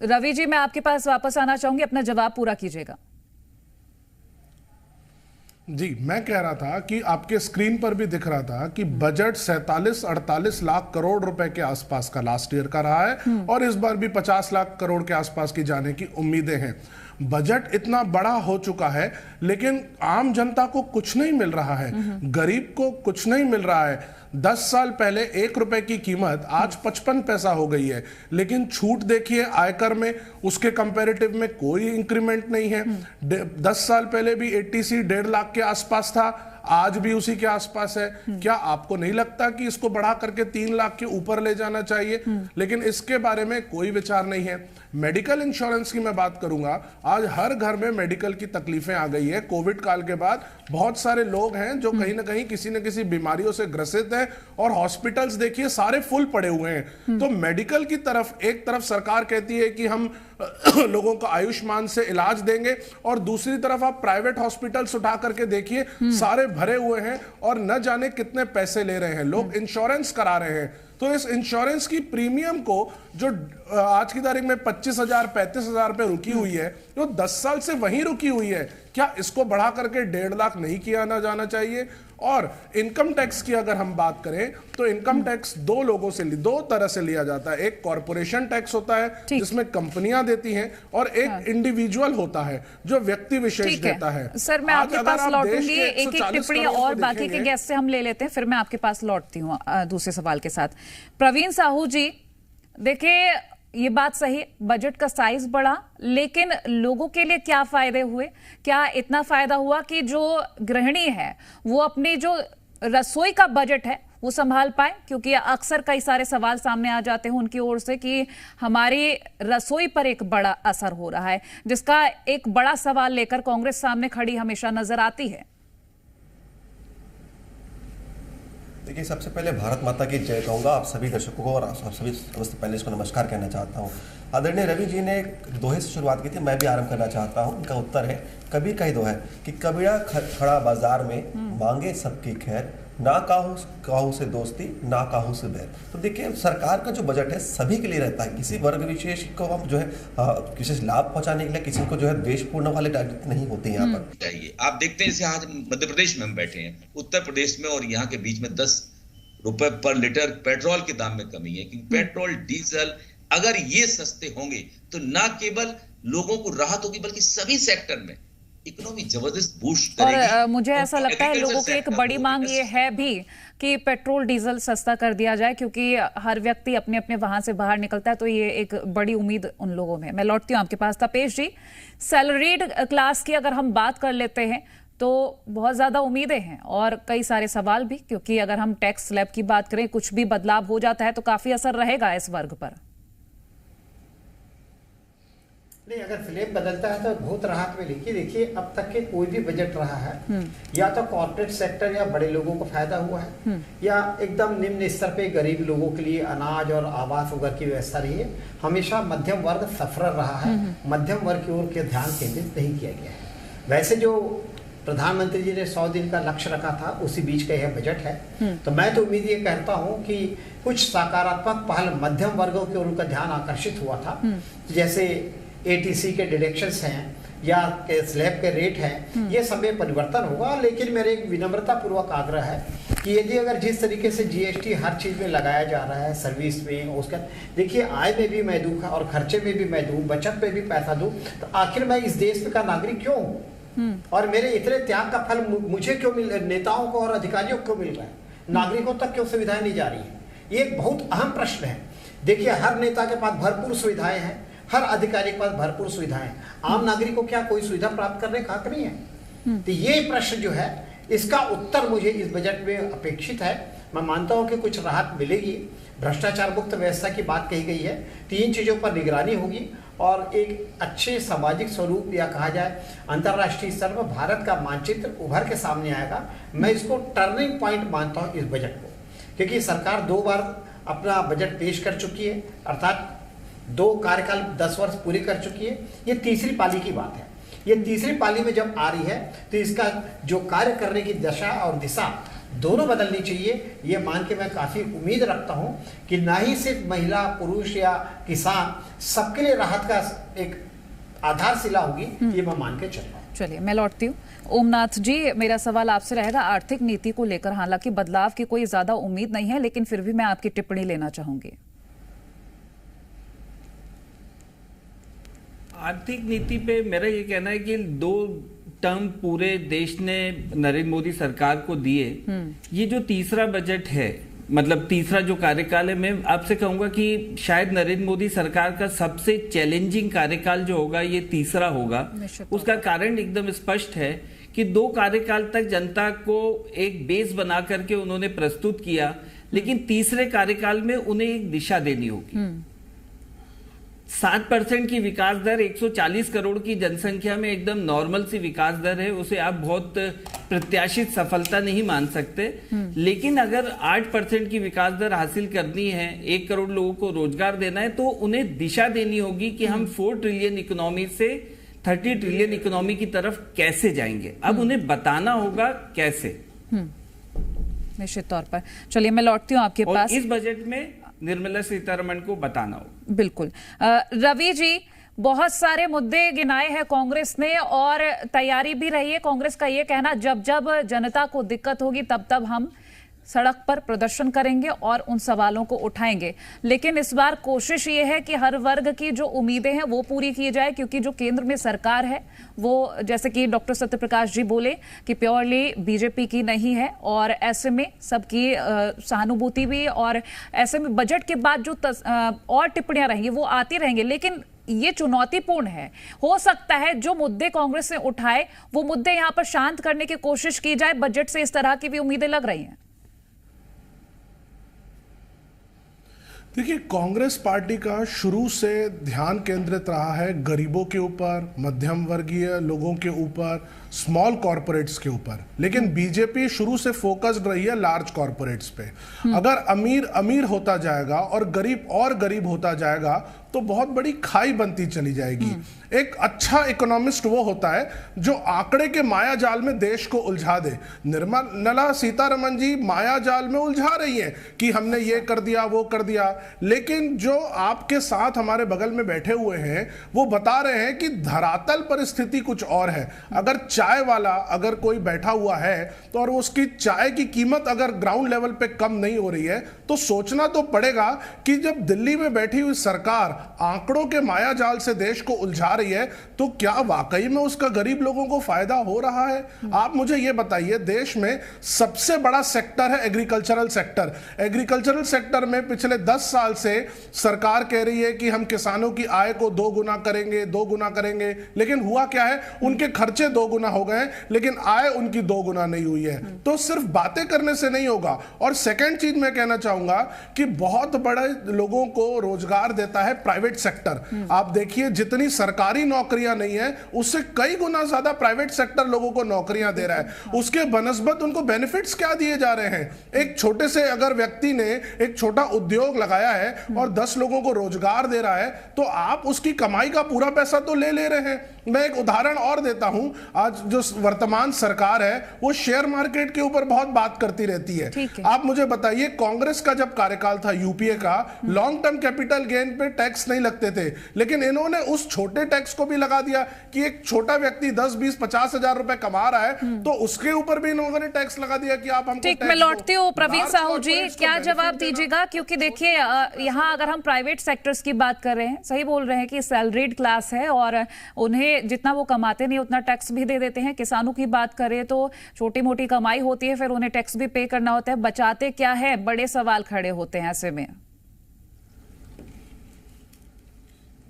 रवि जी मैं आपके पास वापस आना चाहूंगी, अपना जवाब पूरा कीजिएगा। जी, मैं कह रहा था कि आपके स्क्रीन पर भी दिख रहा था कि बजट 47-48 लाख करोड़ रुपए के आसपास का लास्ट ईयर का रहा है, और इस बार भी 50 लाख करोड़ के आसपास की जाने की उम्मीदें हैं। बजट इतना बड़ा हो चुका है, लेकिन आम जनता को कुछ नहीं मिल रहा है, गरीब को कुछ नहीं मिल रहा है। 10 साल पहले 1 रुपए की कीमत आज 55 पैसा हो गई है, लेकिन छूट देखिए आयकर में, उसके कंपैरेटिव में कोई इंक्रीमेंट नहीं है। 10 साल पहले भी एटीसी 1.5 लाख के आसपास था, आज भी उसी के आसपास है। क्या आपको नहीं लगता कि इसको बढ़ा करके 3 लाख के ऊपर ले जाना चाहिए? लेकिन इसके बारे में कोई विचार नहीं है। मेडिकल इंश्योरेंस की मैं बात करूंगा, आज हर घर में मेडिकल की तकलीफें आ गई है। कोविड काल के बाद बहुत सारे लोग हैं जो कहीं ना कहीं किसी न किसी बीमारियों से ग्रसित हैं, और हॉस्पिटल्स देखिए सारे फुल पड़े हुए हैं। तो मेडिकल की तरफ एक तरफ सरकार कहती है कि हम लोगों को आयुष्मान से इलाज देंगे, और दूसरी तरफ आप प्राइवेट हॉस्पिटल्स उठा करके देखिए सारे भरे हुए हैं और न जाने कितने पैसे ले रहे हैं। लोग इंश्योरेंस करा रहे हैं, तो इस इंश्योरेंस की प्रीमियम को जो आज की तारीख में 25,000 35,000 रुपए रुकी हुई है, जो 10 साल से वहीं रुकी हुई है, क्या इसको बढ़ा करके 1.5 लाख नहीं किया ना जाना चाहिए? और इनकम टैक्स की अगर हम बात करें तो इनकम टैक्स दो तरह से लिया जाता है। एक कॉर्पोरेशन टैक्स होता है जिसमें कंपनियां देती हैं, और एक इंडिविजुअल होता है जो व्यक्ति विशेष देता है। सर, मैं आपके पास लौटूंगी, एक एक टिप्पणी और बाकी के गेस्ट से हम ले लेते हैं, फिर मैं आपके पास लौटती हूँ दूसरे सवाल के साथ। प्रवीण साहू जी, देखिए ये बात सही, बजट का साइज बढ़ा, लेकिन लोगों के लिए क्या फायदे हुए? क्या इतना फायदा हुआ कि जो गृहिणी है वो अपनी जो रसोई का बजट है वो संभाल पाए? क्योंकि अक्सर कई सारे सवाल सामने आ जाते हैं उनकी ओर से कि हमारी रसोई पर एक बड़ा असर हो रहा है, जिसका एक बड़ा सवाल लेकर कांग्रेस सामने खड़ी हमेशा नजर आती है। देखिए, सबसे पहले भारत माता की जय कहूँगा आप सभी दर्शकों को, और आप सभी समस्त पैनलिस्ट को नमस्कार कहना चाहता हूँ। आदरणीय रवि जी ने एक दोहे से शुरुआत की थी, मैं भी आरंभ करना चाहता हूँ। उनका उत्तर है, कबीर का ही दोहा है कि कबीरा खड़ा बाजार में मांगे सबकी खैर, ना काहू से दोस्ती ना काहू से बैर। तो देखिए, सरकार का जो बजट है सभी के लिए रहता है, किसी वर्ग विशेष को हम जो है विशेष लाभ पहुंचाने के लिए किसी को जो है द्वेषपूर्ण वाले राजनीति नहीं होती यहाँ पर। चाहिए आप देखते हैं, जैसे आज मध्य प्रदेश में हम बैठे हैं, उत्तर प्रदेश में और यहाँ के बीच में 10 रुपए पर लीटर पेट्रोल के दाम में कमी है। क्योंकि पेट्रोल डीजल अगर ये सस्ते होंगे तो ना केवल लोगों को राहत होगी बल्कि सभी सेक्टर में इकोनॉमी जबरदस्त बूस्ट करेगी। और मुझे ऐसा लगता है लोगों की एक बड़ी मांग ये है भी कि पेट्रोल डीजल सस्ता कर दिया जाए, क्योंकि हर व्यक्ति अपने अपने वहां से बाहर निकलता है, तो ये एक बड़ी उम्मीद उन लोगों में। मैं लौटती हूँ आपके पास। तपेश जी, सैलरीड क्लास की अगर हम बात कर लेते हैं तो बहुत ज्यादा उम्मीदें हैं और कई सारे सवाल भी, क्योंकि अगर हम टैक्स स्लैब की बात करें, कुछ भी बदलाव हो जाता है तो काफी असर रहेगा इस वर्ग पर। नहीं, अगर स्लैब बदलता है तो बहुत राहत मिलेगी। देखिए, अब तक के कोई भी बजट रहा है, या तो कॉर्पोरेट सेक्टर या बड़े लोगों को फायदा हुआ है, या एकदम निम्न स्तर पे गरीब लोगों के लिए अनाज और आवास वगैरह की व्यवस्था रही है। हमेशा मध्यम वर्ग सफर रहा है, मध्यम वर्ग की ओर के ध्यान केंद्रित नहीं किया गया है। वैसे जो प्रधानमंत्री जी ने 100 दिन का लक्ष्य रखा था, उसी बीच का यह बजट है। तो मैं तो उम्मीद ये करता हूं कि कुछ सकारात्मक पहल मध्यम वर्गों की ओर उनका ध्यान आकर्षित हुआ था, जैसे एटीसी के डिडक्शंस हैं या स्लैब के रेट हैं, ये सब में परिवर्तन होगा। लेकिन मेरे एक विनम्रता पूर्वक आग्रह है कि यदि अगर जिस तरीके से जीएसटी हर चीज में लगाया जा रहा है, सर्विस में, उसका देखिए आय में भी मैं दूं और खर्चे में भी मैं दूं, बचत में भी पैसा दूं, तो आखिर मैं इस देश का नागरिक क्यों हूँ? और मेरे इतने त्याग का फल मुझे क्यों मिल, नेताओं को और अधिकारियों को क्यों मिल रहा है? नागरिकों तक क्यों सुविधाएं नहीं जा रही है? ये एक बहुत अहम प्रश्न है। देखिए, हर नेता के पास भरपूर सुविधाएं हैं, हर अधिकारी के पास भरपूर सुविधाएं, आम नागरिक को क्या कोई सुविधा प्राप्त करने का हक नहीं है? तो ये प्रश्न जो है, इसका उत्तर मुझे इस बजट में अपेक्षित है। मैं मानता हूं कि कुछ राहत मिलेगी। भ्रष्टाचार मुक्त व्यवस्था की बात कही गई है, 3 चीजों पर निगरानी होगी और एक अच्छे सामाजिक स्वरूप या कहा जाए अंतर्राष्ट्रीय स्तर पर भारत का मानचित्र उभर के सामने आएगा। मैं इसको टर्निंग पॉइंट मानता हूं इस बजट को, क्योंकि सरकार 2 बार अपना बजट पेश कर चुकी है, अर्थात 2 कार्यकाल 10 वर्ष पूरे कर चुकी है। ये तीसरी पाली की बात है। ये तीसरी पाली में जब आ रही है तो इसका जो कार्य करने की दशा और दिशा दोनों बदलनी चाहिए। ये मान के मैं काफी उम्मीद रखता हूं कि ना ही सिर्फ महिला, पुरुष या किसान, सबके लिए राहत का एक आधारशिला होगी, ये मैं मान के चल रहा हूं। चलिए, मैं लौटती हूँ। ओमनाथ जी, मेरा सवाल आपसे रहेगा आर्थिक नीति को लेकर। हालांकि बदलाव की कोई ज्यादा उम्मीद नहीं है, लेकिन फिर भी मैं आपकी टिप्पणी लेना चाहूंगी। आर्थिक नीति पे मेरा ये कहना है कि 2 टर्म पूरे देश ने नरेंद्र मोदी सरकार को दिए। ये जो तीसरा बजट है, मतलब तीसरा जो कार्यकाल है, मैं आपसे कहूंगा कि शायद नरेंद्र मोदी सरकार का सबसे चैलेंजिंग कार्यकाल जो होगा ये तीसरा होगा। उसका कारण एकदम स्पष्ट है कि 2 कार्यकाल तक जनता को एक बेस बना करके उन्होंने प्रस्तुत किया, लेकिन तीसरे कार्यकाल में उन्हें एक दिशा देनी होगी। 7% की विकास दर 140 करोड़ की जनसंख्या में एकदम नॉर्मल सी विकास दर है, उसे आप बहुत प्रत्याशित सफलता नहीं मान सकते। लेकिन अगर 8% की विकास दर हासिल करनी है, 1 करोड़ लोगों को रोजगार देना है, तो uन्हें दिशा देनी होगी कि हम 4 ट्रिलियन इकोनॉमी से 30 ट्रिलियन इकोनॉमी की तरफ कैसे जाएंगे। अब उन्हें बताना होगा कैसे। निश्चित तौर पर। चलिए मैं लौटती हूँ आपके और पास। इस बजट में निर्मला सीतारमण को बताना हो। बिल्कुल। रवि जी, बहुत सारे मुद्दे गिनाए हैं कांग्रेस ने और तैयारी भी रही है कांग्रेस का ये कहना, जब जब जनता को दिक्कत होगी तब तब हम सड़क पर प्रदर्शन करेंगे और उन सवालों को उठाएंगे। लेकिन इस बार कोशिश ये है कि हर वर्ग की जो उम्मीदें हैं वो पूरी की जाए, क्योंकि जो केंद्र में सरकार है वो, जैसे कि डॉक्टर सत्यप्रकाश जी बोले, कि प्योरली बीजेपी की नहीं है और ऐसे में सबकी सहानुभूति भी, और ऐसे में बजट के बाद जो और टिप्पणियां रहेंगी वो आती रहेंगी। लेकिन ये चुनौतीपूर्ण है। हो सकता है जो मुद्दे कांग्रेस ने उठाए वो मुद्दे यहां पर शांत करने की कोशिश की जाए। बजट से इस तरह की भी उम्मीदें लग रही हैं। देखिए, कांग्रेस पार्टी का शुरू से ध्यान केंद्रित रहा है गरीबों के ऊपर, मध्यम वर्गीय लोगों के ऊपर, स्मॉल कॉरपोरेट्स के ऊपर। लेकिन बीजेपी शुरू से फोकस्ड रही है लार्ज कॉरपोरेट्स पे। अगर अमीर अमीर होता जाएगा और गरीब होता जाएगा तो बहुत बड़ी खाई बनती चली जाएगी। एक अच्छा इकोनॉमिस्ट वो होता है जो आंकड़े के माया जाल में देश को उलझा दे। निर्मला सीतारमण जी माया जाल में उलझा रही है कि हमने ये कर दिया, वो कर दिया, लेकिन जो आपके साथ हमारे बगल में बैठे हुए हैं वो बता रहे हैं कि धरातल परिस्थिति कुछ और है। अगर चाय वाला अगर कोई बैठा हुआ है तो और उसकी चाय की कीमत अगर ग्राउंड लेवल पे कम नहीं हो रही है तो सोचना तो पड़ेगा कि जब दिल्ली में बैठी हुई सरकार आंकड़ों के माया जाल से देश को उलझा रही है तो क्या वाकई में उसका गरीब लोगों को फायदा हो रहा है? आप मुझे यह बताइए, देश में सबसे बड़ा सेक्टर है एग्रीकल्चरल सेक्टर। एग्रीकल्चरल सेक्टर में पिछले 10 साल से सरकार कह रही है कि हम किसानों की आय को 2 गुना करेंगे, लेकिन हुआ क्या है? उनके खर्चे 2 गुना हो गए लेकिन आय उनकी 2 गुना नहीं हुई है। तो सिर्फ बातें करने से नहीं होगा। और सेकेंड चीज मैं कहना चाहूंगा कि बहुत बड़े लोगों को रोजगार देता है प्राइवेट सेक्टर। आप देखिए, जितनी सरकारी नौकरियां नहीं है उससे कई गुना ज्यादा प्राइवेट सेक्टर लोगों को नौकरियां दे रहा है। उसके बनस्बत उनको बेनिफिट्स क्या दिए जा रहे हैं? एक छोटे से अगर व्यक्ति ने एक छोटा उद्योग लगाया है और 10 लोगों को रोजगार दे रहा है तो आप उसकी कमाई का पूरा पैसा तो ले रहे हैं। मैं एक उदाहरण और देता हूं। आज जो वर्तमान सरकार है वो शेयर मार्केट के ऊपर बहुत बात करती रहती है। आप मुझे बताइए, कांग्रेस का जब कार्यकाल था यूपीए का, लॉन्ग टर्म कैपिटल गेन पे टैक्स नहीं लगते थे, लेकिन इन्होंने उस छोटे टैक्स को भी लगा दिया कि एक छोटा व्यक्ति 10, 20, 50 हजार रुपए कमा रहा है तो उसके ऊपर भी इन्होंने टैक्स लगा दिया कि आप हमको। ठीक, मैं लौटती हूँ। प्रवीण साहू जी, क्या जवाब दीजिएगा? क्योंकि देखिए, यहाँ अगर हम प्राइवेट सेक्टर्स की बात कर रहे हैं, सही बोल रहे हैं कि सैलरीड क्लास है और उन्हें जितना वो कमाते नहीं उतना टैक्स भी दे देते हैं। किसानों की बात करें तो छोटी मोटी कमाई होती है, फिर उन्हें टैक्स भी पे करना होता है। बचाते क्या है? बड़े सवाल खड़े होते हैं ऐसे में।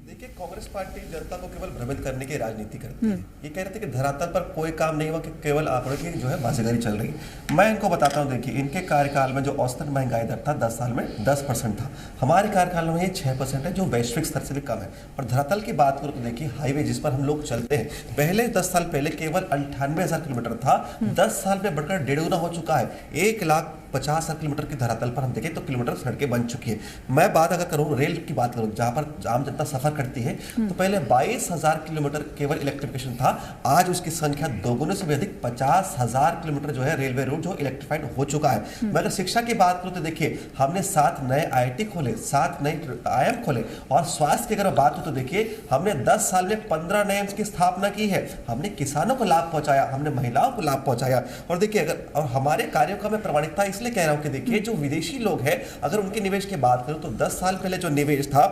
देखिए, कांग्रेस पार्टी जनता को केवल भ्रमित करने की राजनीति करती है। ये कह रहे थे कि धरातल पर कोई काम नहीं हुआ, कि केवल आंकड़ों की जो है बाजीगरी चल रही। मैं इनको बताता हूँ, देखिए, इनके कार्यकाल में जो औसतन महंगाई दर था 10 साल में 10% था। हमारे कार्यकाल में ये 6% है, जो वैश्विक स्तर से भी कम है। और धरातल की बात करो तो देखिए, हाईवे जिस पर हम लोग चलते हैं, पहले 10 साल पहले केवल 98,000 किलोमीटर था, 10 साल में बढ़कर 1.5 गुना हो चुका है। 1,50,000 किलोमीटर की धरातल पर हम देखें तो किलोमीटर सड़कें बन चुकी है। मैं बात अगर करूँ रेल की बात करूँ, जहाँ पर आम जनता सफर करती है, तो पहले 22,000 किलोमीटर केवल इलेक्ट्रिफिकेशन था। आज उसकी संख्या 2 गुने से भी अधिक 50,000 किलोमीटर जो है रेलवे रूट जो इलेक्ट्रिफाइड हो चुका है। मैं अगर शिक्षा की बात करूँ तो देखिए, हमने 7 नए IIT खोले, 7 नए IIM खोले। और स्वास्थ्य की अगर बात हो तो देखिए, हमने 10 साल में 15 नए एम्स की स्थापना की है। हमने किसानों को लाभ पहुंचाया, हमने महिलाओं को लाभ पहुंचाया। और देखिए, अगर और हमारे कार्यों का मैं प्रमाणिकता इसलिए कह रहा हूं कि देखिए, जो विदेशी लोग हैं, अगर उनके निवेश की बात करूं तो 10 साल पहले जो निवेश था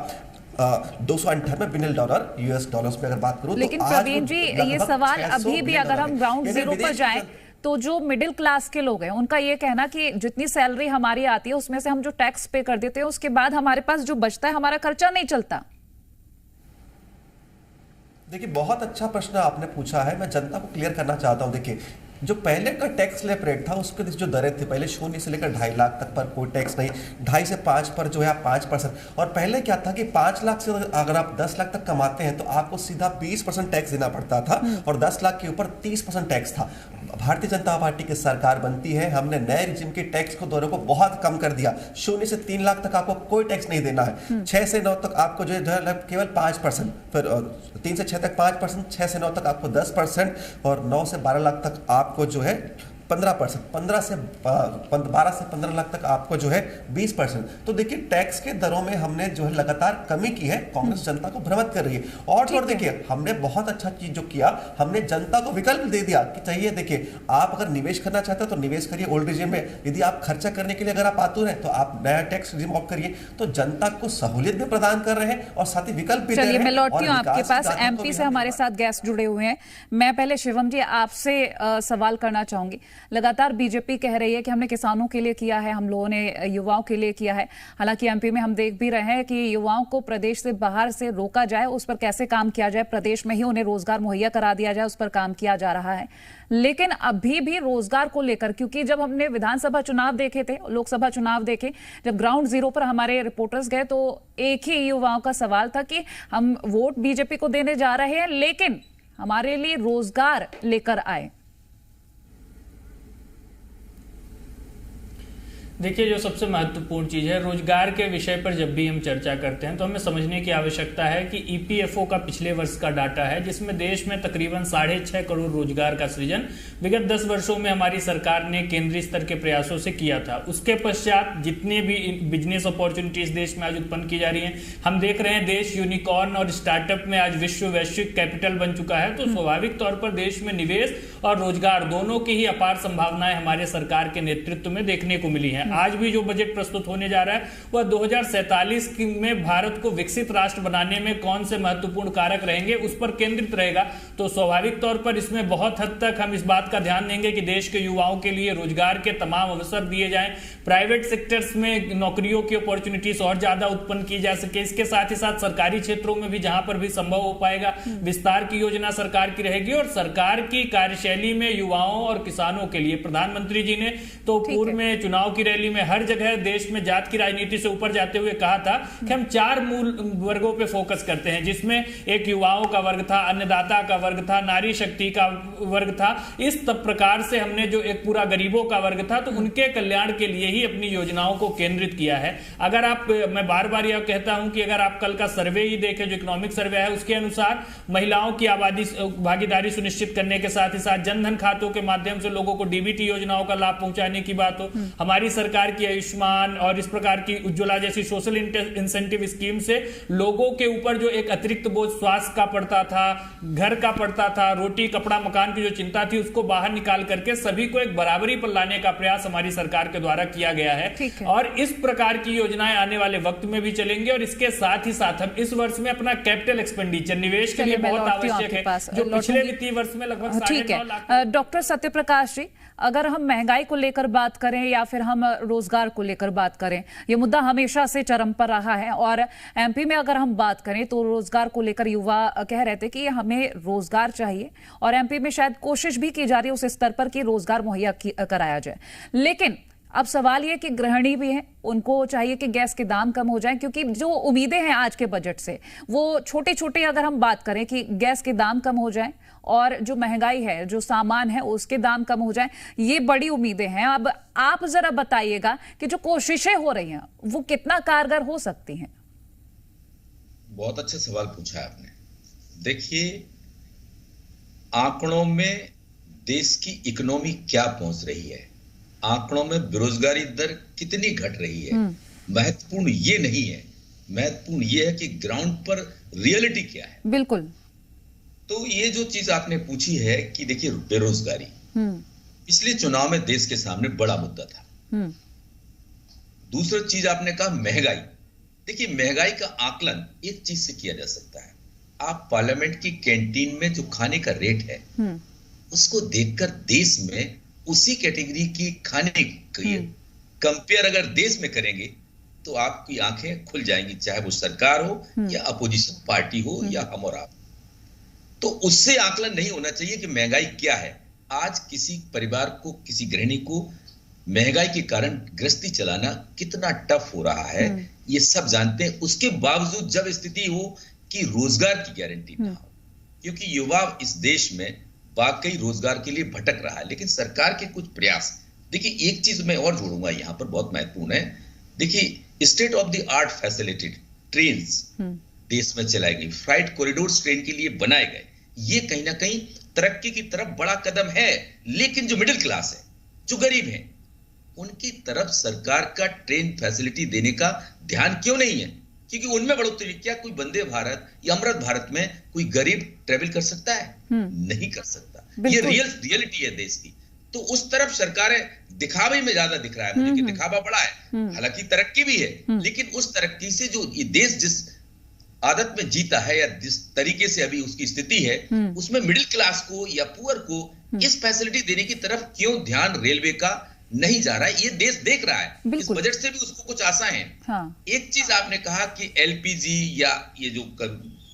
$298 बिलियन US डॉलर्स में अगर बात करूं, लेकिन तो प्रवीण जी, ये सवाल अभी भी अगर हम ग्राउंड जीरो पर जाएं तो जो मिडिल क्लास के लोग हैं उनका ये कहना कि जितनी सैलरी हमारी आती है उसमें से हम जो टैक्स पे कर देते हैं उसके बाद हमारे पास जो बचता है हमारा खर्चा नहीं चलता। देखिए, बहुत अच्छा प्रश्न आपने पूछा है। मैं जनता को क्लियर करना चाहता हूं। देखिए, जो पहले का टैक्स स्लैब रेट था उसके जो दरें थी, पहले 0 से लेकर 2.5 लाख तक पर कोई टैक्स नहीं, 2.5 से 5 पर जो है 5%। और पहले क्या था कि 5 लाख से अगर आप 10 लाख तक कमाते हैं तो आपको सीधा 20% टैक्स देना पड़ता था और 10 लाख के ऊपर 30% टैक्स था। भारतीय जनता पार्टी की सरकार बनती है, हमने नए रिजिम के टैक्स को दरों को बहुत कम कर दिया। 0 से 3 लाख तक आपको कोई टैक्स नहीं देना है। 6 से 9 तक आपको जो है केवल 5%, फिर 3 से 6 तक 5%, 6 से 9 तक आपको 10% और 9 से 12 लाख तक आपको जो है 15%, 12 से 15 लाख तक आपको जो है 20%। तो देखिए टैक्स के दरों में हमने जो है लगातार कमी की है। कांग्रेस जनता को भ्रमित कर रही है। और देखिए हमने बहुत अच्छा चीज जो किया, हमने जनता को विकल्प दे दिया कि चाहिए, देखिए आप अगर निवेश करना चाहते हो तो निवेश करिए ओल्ड रिजीम में, यदि आप खर्चा करने के लिए अगर आप आतुर हैं तो आप नया टैक्स रिजीम ऑफ करिए। तो जनता को सहूलियत भी प्रदान कर रहे हैं और साथ ही विकल्प भी दे रहे हैं। मैं लौटती हूँ आपके पास। एमपी से हमारे साथ गेस्ट जुड़े हुए हैं। मैं पहले शिवम जी आपसे सवाल करना चाहूंगी। लगातार बीजेपी कह रही है कि हमने किसानों के लिए किया है, हम लोगों ने युवाओं के लिए किया है। हालांकि एमपी में हम देख भी रहे हैं कि युवाओं को प्रदेश से बाहर से रोका जाए, उस पर कैसे काम किया जाए, प्रदेश में ही उन्हें रोजगार मुहैया करा दिया जाए, उस पर काम किया जा रहा है। लेकिन अभी भी रोजगार को लेकर, क्योंकि जब हमने विधानसभा चुनाव देखे थे, लोकसभा चुनाव देखे, जब ग्राउंड जीरो पर हमारे रिपोर्टर्स गए तो एक ही युवाओं का सवाल था कि हम वोट बीजेपी को देने जा रहे हैं लेकिन हमारे लिए रोजगार लेकर आए। देखिए, जो सबसे महत्वपूर्ण चीज़ है, रोजगार के विषय पर जब भी हम चर्चा करते हैं तो हमें समझने की आवश्यकता है कि ईपीएफओ का पिछले वर्ष का डाटा है जिसमें देश में तकरीबन 6.5 करोड़ रोजगार का सृजन विगत 10 वर्षों में हमारी सरकार ने केंद्रीय स्तर के प्रयासों से किया था। उसके पश्चात जितने भी बिजनेस अपॉर्चुनिटीज देश में आज उत्पन्न की जा रही हैं, हम देख रहे हैं देश यूनिकॉर्न और स्टार्टअप में आज वैश्विक कैपिटल बन चुका है। तो स्वाभाविक तौर पर देश में निवेश और रोजगार दोनों की ही अपार संभावनाएं हमारे सरकार के नेतृत्व में देखने को मिली है। आज भी जो बजट प्रस्तुत होने जा रहा है वह 2047 में भारत को विकसित राष्ट्र बनाने में कौन से महत्वपूर्ण कारक रहेंगे उस पर केंद्रित रहेगा। तो स्वाभाविक तौर पर इसमें बहुत हद तक हम इस बात का ध्यान देंगे कि देश के युवाओं के लिए रोजगार के तमाम अवसर दिए जाएं, प्राइवेट सेक्टर्स में नौकरियों की अपॉर्चुनिटीज और ज्यादा उत्पन्न की जा सके। इसके साथ ही साथ सरकारी क्षेत्रों में भी जहां पर भी संभव हो पाएगा विस्तार की योजना सरकार की रहेगी। और सरकार की कार्यशैली में युवाओं और किसानों के लिए प्रधानमंत्री जी ने तो पूर्व में चुनाव की रैली में हर जगह देश में जात की राजनीति से ऊपर जाते हुए कहा था कि हम 4 मूल वर्गों पे फोकस करते हैं, जिसमें एक युवाओं का वर्ग था, अन्नदाता का वर्ग था, नारी शक्ति का वर्ग था। इस प्रकार से हमने जो एक पूरा गरीबों का वर्ग था तो उनके कल्याण के लिए ही अपनी योजनाओं को केंद्रित किया है। अगर आप, मैं बार बार यह कहता हूं कि अगर आप कल का सर्वे ही देखें, जो इकोनॉमिक सर्वे है, उसके अनुसार महिलाओं की आबादी भागीदारी सुनिश्चित करने के साथ ही साथ जनधन खातों के माध्यम से लोगों को डीबीटी योजनाओं का लाभ पहुंचाने की बात हो, हमारी सरकार की आयुष्मान और इस प्रकार की उज्ज्वला जैसी सोशल इंसेंटिव स्कीम से लोगों के ऊपर जो एक अतिरिक्त बोझ स्वास्थ्य का पड़ता था, घर का पड़ता था, रोटी कपड़ा मकान की जो चिंता थी, उसको बाहर निकाल करके सभी को एक बराबरी पर लाने का प्रयास हमारी सरकार के द्वारा किया गया है। और इस प्रकार की योजनाएं आने वाले वक्त में भी चलेंगी। और इसके साथ ही साथ हम इस वर्ष में अपना कैपिटल एक्सपेंडिचर निवेश के लिए बहुत आवश्यक है, जो पिछले वित्तीय वर्ष में लगभग 9.5 लाख। डॉक्टर सत्यप्रकाश जी, अगर हम महंगाई को लेकर बात करें या फिर हम रोजगार को लेकर बात करें, ये मुद्दा हमेशा से चरम पर रहा है। और एमपी में अगर हम बात करें तो रोजगार को लेकर युवा कह रहे थे कि हमें रोजगार चाहिए और एमपी में शायद कोशिश भी की जा रही है उस स्तर पर कि रोजगार मुहैया कराया जाए। लेकिन अब सवाल यह कि गृहिणी भी हैं, उनको चाहिए कि गैस के दाम कम हो जाएं, क्योंकि जो उम्मीदें हैं आज के बजट से वो छोटे छोटे, अगर हम बात करें कि गैस के दाम कम हो जाएं और जो महंगाई है, जो सामान है उसके दाम कम हो जाएं, ये बड़ी उम्मीदें हैं। अब आप जरा बताइएगा कि जो कोशिशें हो रही हैं वो कितना कारगर हो सकती हैं। बहुत अच्छा सवाल पूछा आपने। देखिए, आंकड़ों में देश की इकोनॉमी क्या पहुंच रही है, आंकड़ों में बेरोजगारी दर कितनी घट रही है, महत्वपूर्ण ये नहीं है। महत्वपूर्ण ये है कि ग्राउंड पर रियलिटी क्या है। बिल्कुल। तो ये जो चीज आपने पूछी है कि देखिए, बेरोजगारी पिछले चुनाव में देश के सामने बड़ा मुद्दा था। दूसरा चीज आपने कहा महंगाई। देखिए, महंगाई का आकलन एक चीज से किया जा सकता है। आप पार्लियामेंट की कैंटीन में जो खाने का रेट है उसको देखकर देश में उसी कैटेगरी की खाने की कंपेयर अगर देश में करेंगे तो आपकी आंखें खुल जाएंगी, चाहे वो सरकार हो या अपोजिशन पार्टी हो या हम और आप। तो उससे आकलन नहीं होना चाहिए कि महंगाई क्या है। आज किसी परिवार को, किसी गृहिणी को महंगाई के कारण गृहस्थी चलाना कितना टफ हो रहा है, ये सब जानते हैं। उसके बावजूद जब स्थिति हो कि रोजगार की गारंटी ना हो, क्योंकि युवा इस देश में वाकई रोजगार के लिए भटक रहा है, लेकिन सरकार के कुछ प्रयास। देखिए, एक चीज मैं और जोड़ूंगा यहां पर, बहुत महत्वपूर्ण है। देखिए, state of the art facilitated trains देश में चलाई गई, फ्राइट कॉरिडोर्स ट्रेन के लिए बनाए गए। ये कहीं ना कहीं तरक्की की तरफ बड़ा कदम है। लेकिन जो मिडिल क्लास है, जो गरीब हैं उनकी तरफ सरकार का ट्रेन फैसिलिटी देने का ध्यान क्यों नहीं है? क्योंकि उनमें बढ़ोतरी, क्या कोई वंदे भारत या अमृत भारत में कोई गरीब ट्रेवल कर सकता है? नहीं कर सकता। ये रियलिटी है देश की। तो उस तरफ सरकारें दिखावे में ज्यादा दिख रहा है मुझे कि दिखावा बड़ा है, हालांकि तरक्की भी है, लेकिन उस तरक्की से जो ये देश जिस आदत में जीता है या जिस तरीके से अभी उसकी स्थिति है, उसमें मिडिल क्लास को या पुअर को इस फैसिलिटी देने की तरफ क्यों ध्यान रेलवे का नहीं जा रहा है, ये देश देख रहा है। इस बजट से भी उसको कुछ आशा है। हाँ। एक चीज आपने कहा कि एलपीजी या ये जो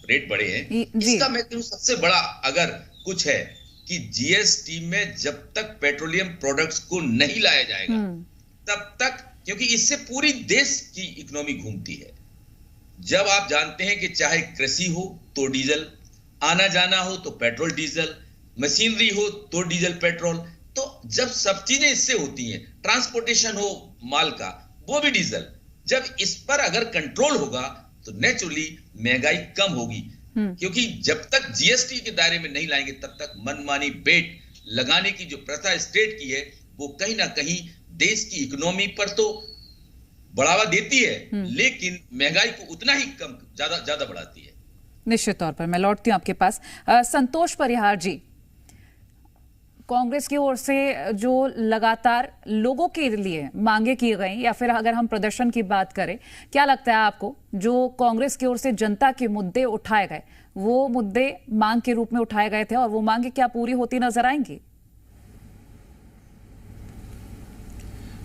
रेट बढ़े हैं, इसका मैं कहूं सबसे बड़ा अगर कुछ है कि जीएसटी में जब तक पेट्रोलियम प्रोडक्ट्स को नहीं लाया जाएगा तब तक, क्योंकि इससे पूरी देश की इकोनॉमी घूमती है। जब आप जानते हैं कि चाहे कृषि हो तो डीजल, आना जाना हो तो पेट्रोल डीजल, मशीनरी हो तो डीजल पेट्रोल, तो जब सब चीजें इससे होती हैं, ट्रांसपोर्टेशन हो माल का वो भी डीजल, जब इस पर अगर कंट्रोल होगा तो नेचुरली महंगाई कम होगी। क्योंकि जब तक जीएसटी के दायरे में नहीं लाएंगे तब तक मनमानी बेट लगाने की जो प्रथा स्टेट की है वो कहीं ना कहीं देश की इकोनॉमी पर तो बढ़ावा देती है, लेकिन महंगाई को उतना ही कम ज्यादा बढ़ाती है। निश्चित तौर पर मैं लौटती हूं आपके पास। संतोष परिहार जी, कांग्रेस की ओर से जो लगातार लोगों के लिए मांगे की गई, या फिर अगर हम प्रदर्शन की बात करें, क्या लगता है आपको जो कांग्रेस की ओर से जनता के मुद्दे उठाए गए, वो मुद्दे मांग के रूप में उठाए गए थे और वो मांगे क्या पूरी होती नजर आएंगी?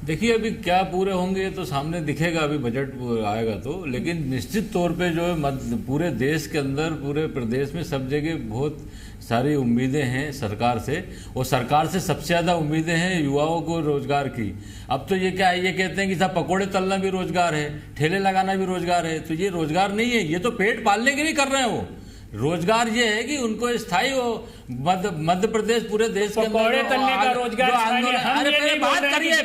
देखिए, अभी क्या पूरे होंगे तो सामने दिखेगा, अभी बजट आएगा तो। लेकिन निश्चित तौर पे जो है पूरे देश के अंदर, पूरे प्रदेश में सब जगह बहुत सारी उम्मीदें हैं सरकार से, और सरकार से सबसे ज़्यादा उम्मीदें हैं युवाओं को रोजगार की। अब तो ये क्या है, ये कहते हैं कि साहब पकौड़े तलना भी रोजगार है, ठेले लगाना भी रोजगार है, तो ये रोजगार नहीं है, ये तो पेट पालने के लिए कर रहे हैं। वो रोजगार ये है कि उनको स्थायी हो मध्य प्रदेश पूरे देश के पकौड़े तलने का रोजगार। अरे पहले बात करिए,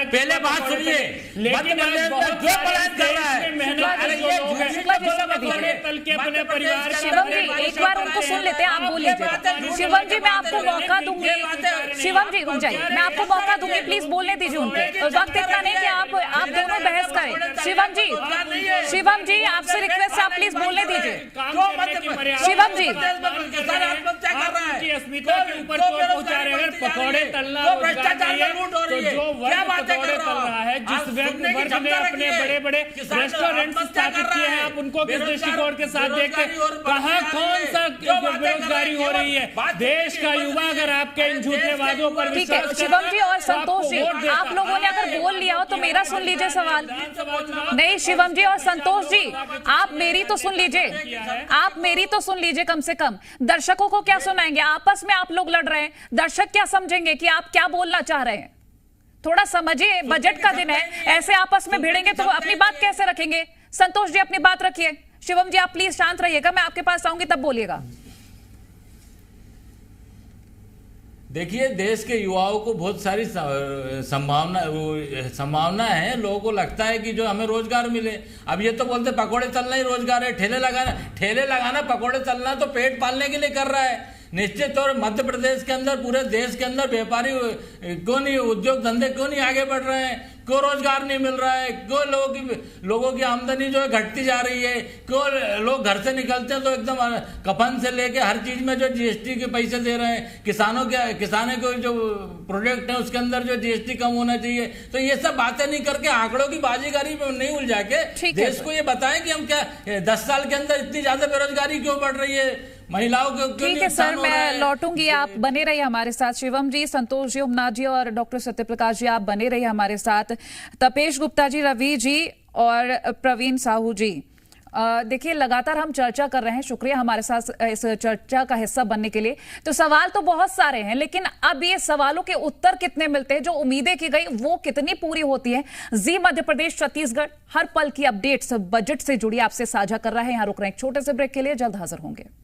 पहले बात सुनिए। मध्य प्रदेश में जो पलायन कर रहा है, अरे ये शिवम जी एक बार उनको सुन लेते हैं, आप बोल लीजिए। शिवम जी मैं आपको मौका दूंगी, शिवम जी रुक जाइए, मैं आपको मौका दूंगी, प्लीज बोलने दीजिए उनको। वक्त इतना नहीं कि आप दोनों बहस करें। शिवम जी आपसे रिक्वेस्ट है, आप प्लीज बोलने दीजिए। शिवम जी की अस्मिता के ऊपर पहुंचा रहे हैं। पकौड़े तलना तो जो वर्ग पकौड़े तल रहा है, जिस वर्ग ने अपने बड़े बड़े रेस्टोरेंट स्थापित किए हैं, आप उनको किस दृष्टिकोण के साथ देखते, कहाँ कौन सा बेरोजगारी हो रही है? देश का युवा अगर आपके इन झूठे वादों पर विश्वास करे। शिवम जी और संतोष जी, आप लोगों ने अगर बोल लिया हो तो मेरा सुन लीजिए सवाल। नहीं शिवम जी और संतोष जी, आप मेरी तो सुन लीजिए, आप मेरी तो सुन लीजिए। कम से कम दर्शकों को क्या सुनाएंगे? आपस में आप लोग लड़ रहे हैं, दर्शक क्या समझेंगे कि आप क्या बोलना चाह रहे हैं? थोड़ा समझिए, बजट का दिन है, ऐसे आपस में भिड़ेंगे तो अपनी बात कैसे रखेंगे? संतोष जी अपनी बात रखिए, शिवम जी आप प्लीज शांत रहिएगा, मैं आपके पास आऊंगी तब बोलिएगा। देखिए, देश के युवाओं को बहुत सारी संभावना है। लोगों को लगता है कि जो हमें रोजगार मिले। अब ये तो बोलते पकौड़े तलना ही रोजगार है, ठेले लगाना पकौड़े तलना तो पेट पालने के लिए कर रहा है। निश्चित तौर मध्य प्रदेश के अंदर, पूरे देश के अंदर व्यापारी क्यों नहीं, उद्योग धंधे क्यों नहीं आगे बढ़ रहे हैं? क्यों रोजगार नहीं मिल रहा है? क्यों लोगों की आमदनी जो है घटती जा रही है? क्यों लोग घर से निकलते हैं तो एकदम कफन से लेके हर चीज में जो जीएसटी के पैसे दे रहे हैं? किसानों के जो प्रोजेक्ट है उसके अंदर जो जीएसटी कम होना चाहिए। तो ये सब बातें नहीं करके, आंकड़ों की बाजीगरी में नहीं उलझा के देश को ये बताएं कि हम क्या 10 साल के अंदर इतनी ज्यादा बेरोजगारी क्यों बढ़ रही है, महिलाओं को क्यों? ठीक है सर, मैं लौटूंगी, आप बने रहिए हमारे साथ। शिवम जी, संतोष जी, उमनाथ जी और डॉक्टर सत्यप्रकाश जी आप बने रहिए हमारे साथ। तपेश गुप्ता जी, रवि जी और प्रवीण साहू जी, देखिए लगातार हम चर्चा कर रहे हैं, शुक्रिया हमारे साथ इस चर्चा का हिस्सा बनने के लिए। तो सवाल तो बहुत सारे हैं, लेकिन अब ये सवालों के उत्तर कितने मिलते हैं, जो उम्मीदें की गई वो कितनी पूरी होती है? जी मध्य प्रदेश छत्तीसगढ़ हर पल की अपडेट्स बजट से जुड़ी आपसे साझा कर रहा है। यहां रुक रहे हैं एक छोटे से ब्रेक के लिए, जल्द हाजिर होंगे।